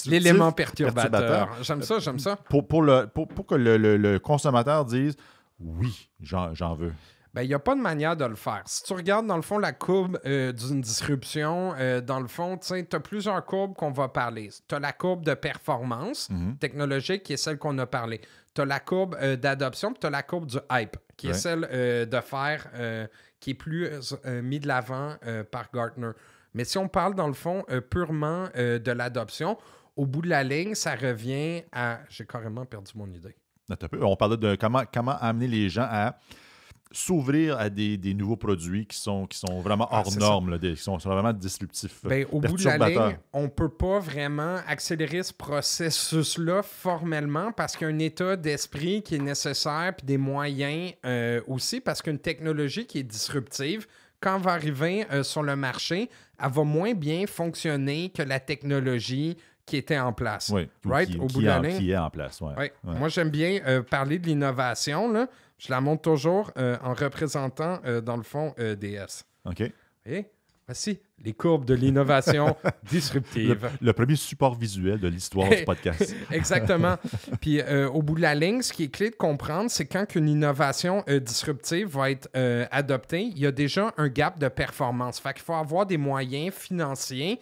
L'élément perturbateur. J'aime ça. Pour que le consommateur dise « Oui, j'en veux ». Ben, il n'y a pas de manière de le faire. Si tu regardes, dans le fond, la courbe d'une disruption, dans le fond, tu as plusieurs courbes qu'on va parler. Tu as la courbe de performance technologique, qui est celle qu'on a parlé. Tu as la courbe d'adoption, puis tu as la courbe du hype, qui est celle de faire, qui est plus mis de l'avant par Gartner. Mais si on parle, dans le fond, purement de l'adoption, au bout de la ligne, ça revient à... J'ai carrément perdu mon idée. On parlait de comment amener les gens à s'ouvrir à des nouveaux produits qui sont vraiment hors normes, là, qui sont vraiment disruptifs. Au bout de la ligne, on ne peut pas vraiment accélérer ce processus-là formellement parce qu'il y a un état d'esprit qui est nécessaire puis des moyens aussi parce qu'une technologie qui est disruptive, quand elle va arriver sur le marché, elle va moins bien fonctionner que la technologie qui était en place. Oui, au bout de la ligne. Qui est en place, oui. Ouais. Moi, j'aime bien parler de l'innovation, là. Je la montre toujours en représentant, dans le fond, DS. OK. Vous voyez? Voici les courbes de l'innovation disruptive. Le premier support visuel de l'histoire du podcast. Exactement. Puis, au bout de la ligne, ce qui est clé de comprendre, c'est quand une innovation disruptive va être adoptée, il y a déjà un gap de performance. Fait qu'il faut avoir des moyens financiers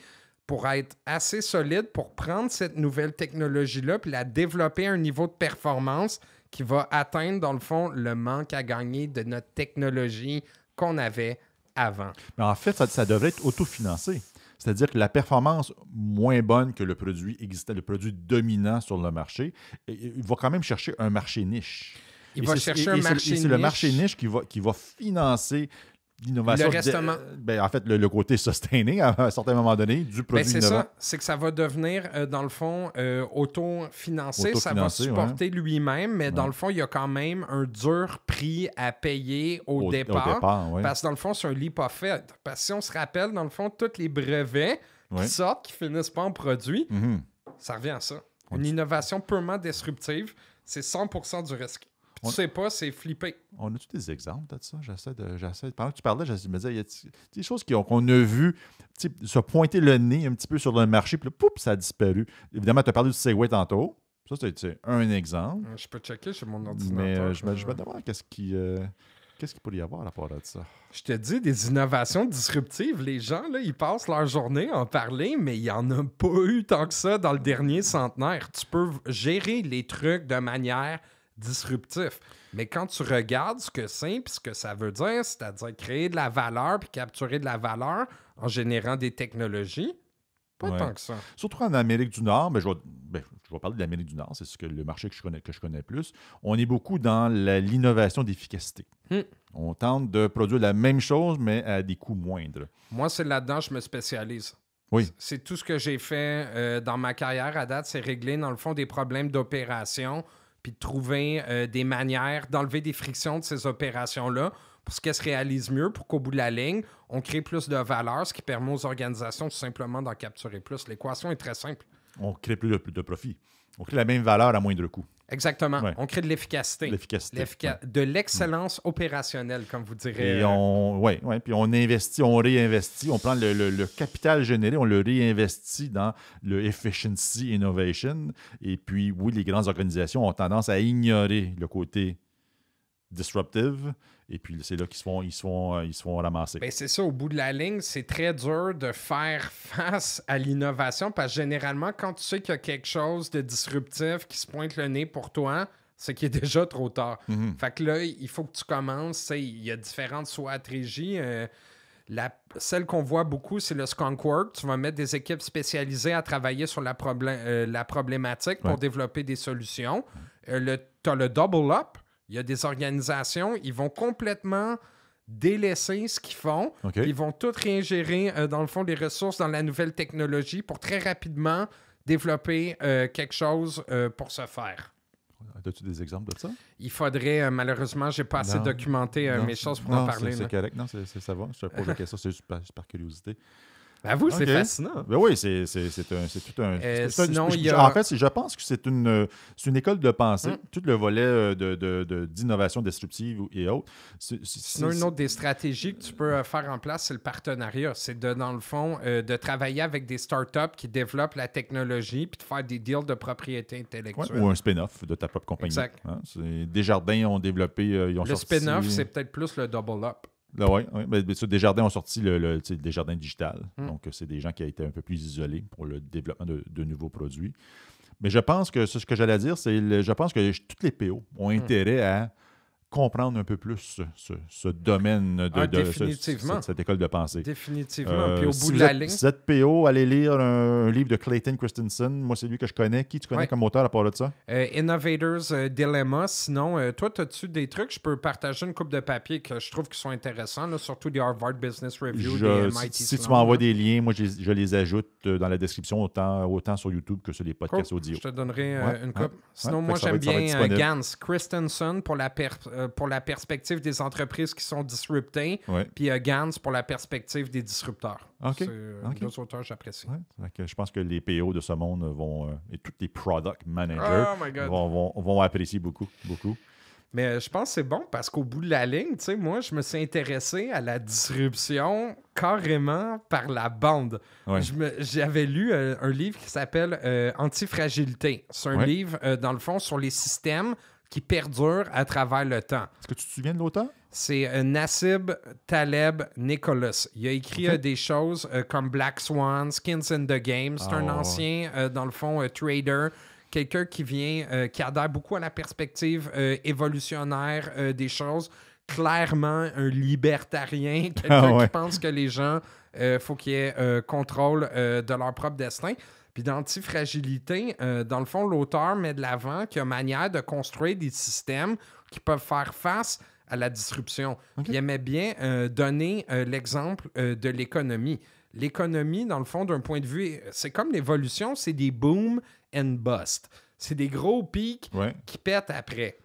pour être assez solide pour prendre cette nouvelle technologie-là puis la développer à un niveau de performance qui va atteindre, dans le fond, le manque à gagner de notre technologie qu'on avait avant. Mais en fait, ça devrait être autofinancé. C'est-à-dire que la performance moins bonne que le produit existant, le produit dominant sur le marché, il va quand même chercher un marché niche. Il va chercher un marché niche. C'est le marché niche qui va financer l'innovation. Le restement. En fait, le côté sustaining à un certain moment donné du produit c'est innovant. ça. C'est que ça va devenir, dans le fond, autofinancé. Ça va supporter lui-même, mais dans le fond, il y a quand même un dur prix à payer au départ. Parce que dans le fond, c'est un leap of faith. Parce que si on se rappelle, dans le fond, tous les brevets qui sortent, qui finissent pas en produit, ça revient à ça. Une innovation purement disruptive, c'est 100% du risque. Tu sais pas, c'est flippé. On a-tu des exemples de ça? Pendant que tu parlais, je me disais, il y a des choses qu'on a vues se pointer le nez un petit peu sur le marché, puis là, poup, ça a disparu. Évidemment, tu as parlé du Segway tantôt. Ça, c'est un exemple. Je peux checker sur mon ordinateur. Mais je me demande qu'est-ce qu'il pourrait y avoir à rapport à ça. Je te dis, des innovations disruptives, les gens, là, ils passent leur journée à en parler, mais il n'y en a pas eu tant que ça dans le dernier centenaire. Tu peux gérer les trucs de manière disruptif. Mais quand tu regardes ce que c'est puis ce que ça veut dire, c'est-à-dire créer de la valeur puis capturer de la valeur en générant des technologies, pas tant que ça. Surtout en Amérique du Nord, je vais parler de l'Amérique du Nord, c'est le marché que je connais plus. On est beaucoup dans l'innovation d'efficacité. On tente de produire la même chose, mais à des coûts moindres. Moi, c'est là-dedans que je me spécialise. Oui. C'est tout ce que j'ai fait dans ma carrière à date, c'est régler, dans le fond, des problèmes d'opération puis de trouver des manières d'enlever des frictions de ces opérations-là pour qu'elles se réalisent mieux, pour qu'au bout de la ligne, on crée plus de valeur, ce qui permet aux organisations tout simplement d'en capturer plus. L'équation est très simple. On crée plus de profit. On crée la même valeur à moindre coût. Exactement. Ouais. On crée de l'efficacité. De l'excellence opérationnelle, comme vous direz. Et puis on investit, on réinvestit, on prend le capital généré, on le réinvestit dans le efficiency innovation. Et puis, oui, les grandes organisations ont tendance à ignorer le côté disruptive. Et puis, c'est là qu'ils se font ramasser. Bien, c'est ça. Au bout de la ligne, c'est très dur de faire face à l'innovation parce que généralement, quand tu sais qu'il y a quelque chose de disruptif qui se pointe le nez pour toi, c'est qu'il est déjà trop tard. Fait que là, il faut que tu commences. Il y a différentes stratégies. Celle qu'on voit beaucoup, c'est le skunk work. Tu vas mettre des équipes spécialisées à travailler sur la problématique pour développer des solutions. Tu as le double up. Il y a des organisations, ils vont complètement délaisser ce qu'ils font. Ils vont tout réingérer, dans le fond, les ressources dans la nouvelle technologie pour très rapidement développer quelque chose pour se faire. As-tu des exemples de ça? Il faudrait, malheureusement, je n'ai pas assez documenté mes choses pour en parler. C'est correct. Non, ça va. Je te pose la question, c'est juste par curiosité. Avoue, c'est fascinant. Ben oui, c'est tout un... En fait, je pense que c'est une école de pensée. Tout le volet d'innovation disruptive et autres. Sinon, une autre des stratégies que tu peux faire en place, c'est le partenariat. C'est dans le fond, de travailler avec des startups qui développent la technologie puis de faire des deals de propriété intellectuelle. Ou un spin-off de ta propre compagnie. Exact. Desjardins ont développé... le spin-off, c'est peut-être plus le double-up. Oui, mais Desjardins ont sorti le Desjardins digital. Donc, c'est des gens qui ont été un peu plus isolés pour le développement de nouveaux produits. Mais je pense que ce que j'allais dire, je pense que toutes les PO ont intérêt à comprendre un peu plus ce domaine de cette école de pensée. Définitivement. Puis au si bout de la ligne... Si vous êtes PO, allez lire un livre de Clayton Christensen. Moi, c'est lui que je connais. Qui tu connais comme auteur à part de ça? Innovators Dilemma. Sinon, toi, as-tu des trucs? Je peux partager une couple de papiers que je trouve qui sont intéressants, là, surtout des Harvard Business Review, des MIT Si Sloan, tu m'envoies des liens, moi, je les ajoute dans la description autant sur YouTube que sur les podcasts audio. Je te donnerai une couple. Sinon, moi, ça j'aime bien Gans Christensen pour la perspective des entreprises qui sont disruptées, puis Gans pour la perspective des disrupteurs. C'est deux auteurs que j'apprécie. Je pense que les PO de ce monde et tous les product managers vont apprécier beaucoup. Mais je pense que c'est bon parce qu'au bout de la ligne, tu sais, moi, je me suis intéressé à la disruption carrément par la bande. Ouais. J'avais lu un livre qui s'appelle Antifragilité. C'est un livre, dans le fond, sur les systèmes qui perdurent à travers le temps. Est-ce que tu te souviens de l'auteur? C'est Nassim Taleb Nicholas. Il a écrit des choses comme Black Swan, Skins in the Game. C'est un ancien, dans le fond, trader. Quelqu'un qui qui adhère beaucoup à la perspective évolutionnaire des choses. Clairement, un libertarien. Quelqu'un qui pense que les gens, faut qu'ils aient contrôle de leur propre destin. Puis d'antifragilité, dans le fond, l'auteur met de l'avant qu'il y a manière de construire des systèmes qui peuvent faire face à la disruption. Il aimait bien donner l'exemple de l'économie. L'économie, dans le fond, d'un point de vue, c'est comme l'évolution, c'est des boom and bust. C'est des gros pics qui pètent après.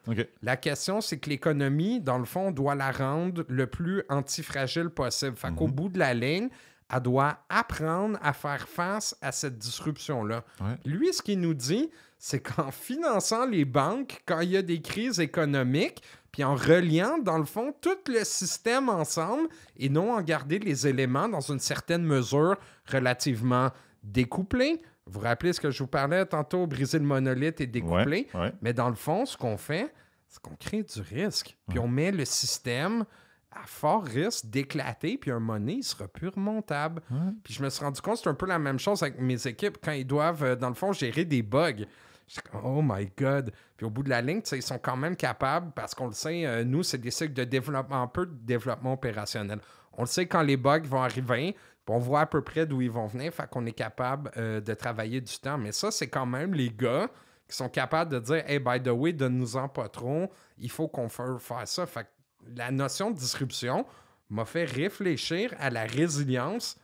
La question, c'est que l'économie, dans le fond, doit la rendre le plus antifragile possible. Fait qu'au bout de la ligne, elle doit apprendre à faire face à cette disruption-là. Lui, ce qu'il nous dit, c'est qu'en finançant les banques, quand il y a des crises économiques, puis en reliant, dans le fond, tout le système ensemble et non en garder les éléments dans une certaine mesure relativement découplés. Vous vous rappelez ce que je vous parlais tantôt, briser le monolithe et découpler? Mais dans le fond, ce qu'on fait, c'est qu'on crée du risque. Puis on met le système à fort risque d'éclater, puis un monnaie, il sera plus remontable. Puis je me suis rendu compte, c'est un peu la même chose avec mes équipes quand ils doivent, dans le fond, gérer des bugs. Je dis, oh my God! Puis au bout de la ligne, ils sont quand même capables, parce qu'on le sait, nous, c'est des cycles de développement, un peu de développement opérationnel. On le sait quand les bugs vont arriver, puis on voit à peu près d'où ils vont venir, fait qu'on est capable de travailler du temps. Mais ça, c'est quand même les gars qui sont capables de dire, hey, by the way, donne-nous-en pas trop, il faut qu'on fasse ça. Fait que la notion de disruption m'a fait réfléchir à la résilience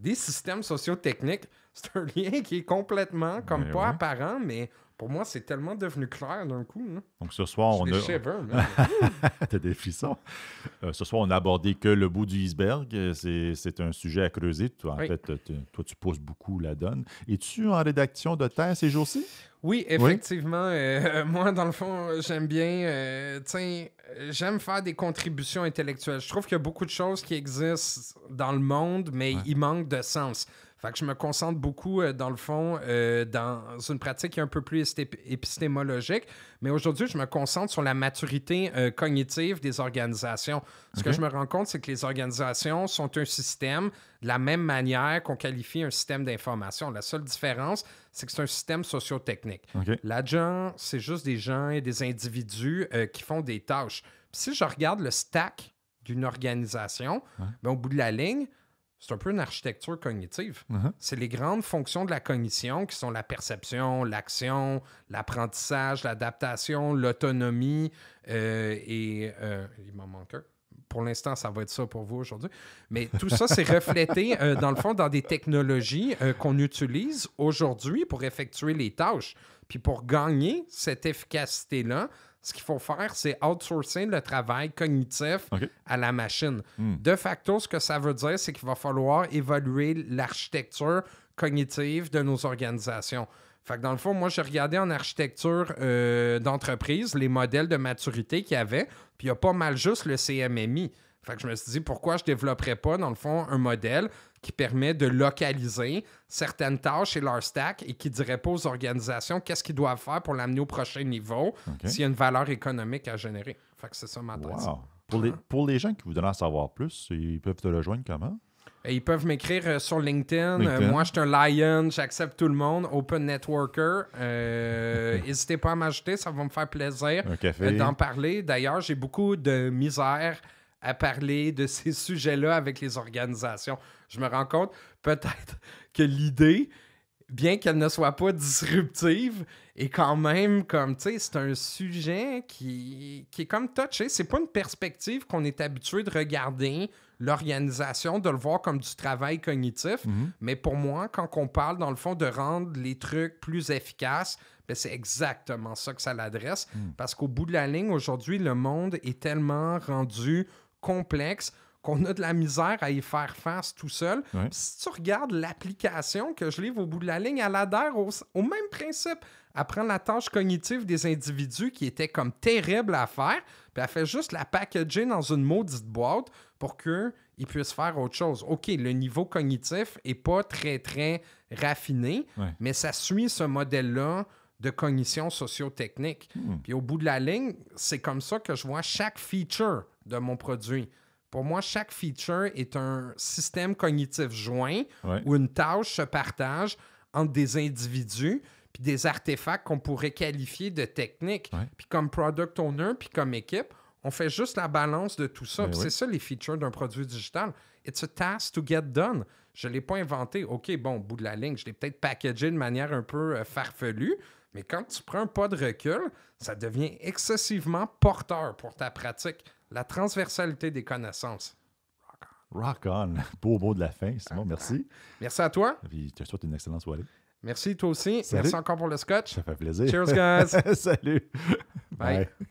des systèmes socio-techniques. C'est un lien qui est complètement, pas apparent, mais pour moi, c'est tellement devenu clair d'un coup. Hein. Donc ce soir, on a... T'as des frissons. Ce soir, on n'a abordé que le bout du iceberg. C'est un sujet à creuser. Toi, en fait, toi, tu pousses beaucoup la donne. Es-tu en rédaction de thèse ces jours-ci? Oui, effectivement. Moi, dans le fond, j'aime bien... j'aime faire des contributions intellectuelles. Je trouve qu'il y a beaucoup de choses qui existent dans le monde, mais il manque de sens. Fait que je me concentre beaucoup, dans le fond, dans une pratique qui est un peu plus épistémologique. Mais aujourd'hui, je me concentre sur la maturité cognitive des organisations. Ce que je me rends compte, c'est que les organisations sont un système de la même manière qu'on qualifie un système d'information. La seule différence, c'est que c'est un système socio-technique. L'agent, c'est juste des gens et des individus qui font des tâches. Puis si je regarde le stack d'une organisation, au bout de la ligne, c'est un peu une architecture cognitive. C'est les grandes fonctions de la cognition qui sont la perception, l'action, l'apprentissage, l'adaptation, l'autonomie et... il m'en manque un. Pour l'instant, ça va être ça pour vous aujourd'hui. Mais tout ça, c'est reflété, dans le fond, dans des technologies qu'on utilise aujourd'hui pour effectuer les tâches. Puis pour gagner cette efficacité-là, ce qu'il faut faire, c'est outsourcer le travail cognitif à la machine. De facto, ce que ça veut dire, c'est qu'il va falloir évaluer l'architecture cognitive de nos organisations. Fait que dans le fond, moi, j'ai regardé en architecture d'entreprise les modèles de maturité qu'il y avait, puis il y a pas mal juste le CMMI. Fait que je me suis dit, pourquoi je ne développerais pas, dans le fond, un modèle qui permet de localiser certaines tâches et leur stack et qui ne dirait pas aux organisations qu'est-ce qu'ils doivent faire pour l'amener au prochain niveau s'il y a une valeur économique à générer. Fait que c'est ça ma thèse. Pour les gens qui voudraient en savoir plus, ils peuvent te rejoindre comment? Ils peuvent m'écrire sur LinkedIn. Moi, je suis un lion, j'accepte tout le monde. Open Networker. N'hésitez pas à m'ajouter, ça va me faire plaisir d'en parler. D'ailleurs, j'ai beaucoup de misère à parler de ces sujets-là avec les organisations. Je me rends compte peut-être que l'idée, bien qu'elle ne soit pas disruptive, est quand même comme, tu sais, c'est un sujet qui est comme touché. C'est pas une perspective qu'on est habitué de regarder l'organisation, de le voir comme du travail cognitif. Mais pour moi, quand on parle, dans le fond, de rendre les trucs plus efficaces, ben c'est exactement ça que ça l'adresse. Parce qu'au bout de la ligne, aujourd'hui, le monde est tellement rendu complexe qu'on a de la misère à y faire face tout seul. Si tu regardes l'application que je livre au bout de la ligne, elle adhère au même principe. Elle prend la tâche cognitive des individus qui était comme terrible à faire, puis elle fait juste la packager dans une maudite boîte pour qu'ils puissent faire autre chose. OK, le niveau cognitif n'est pas très, très raffiné, mais ça suit ce modèle-là de cognition socio-technique. Puis au bout de la ligne, c'est comme ça que je vois chaque feature de mon produit. Pour moi, chaque feature est un système cognitif joint où une tâche se partage entre des individus puis des artefacts qu'on pourrait qualifier de techniques. Puis comme product owner, puis comme équipe, on fait juste la balance de tout ça. C'est ça les features d'un produit digital. It's a task to get done. Je ne l'ai pas inventé. OK, bon, au bout de la ligne, je l'ai peut-être packagé de manière un peu farfelue, mais quand tu prends un pas de recul, ça devient excessivement porteur pour ta pratique. La transversalité des connaissances. Rock on. Beau mot de la fin, Simon. Merci. Merci à toi. Puis, je te souhaite une excellente soirée. Merci, toi aussi. Salut. Merci encore pour le scotch. Ça fait plaisir. Cheers, guys. Salut. Bye. Bye.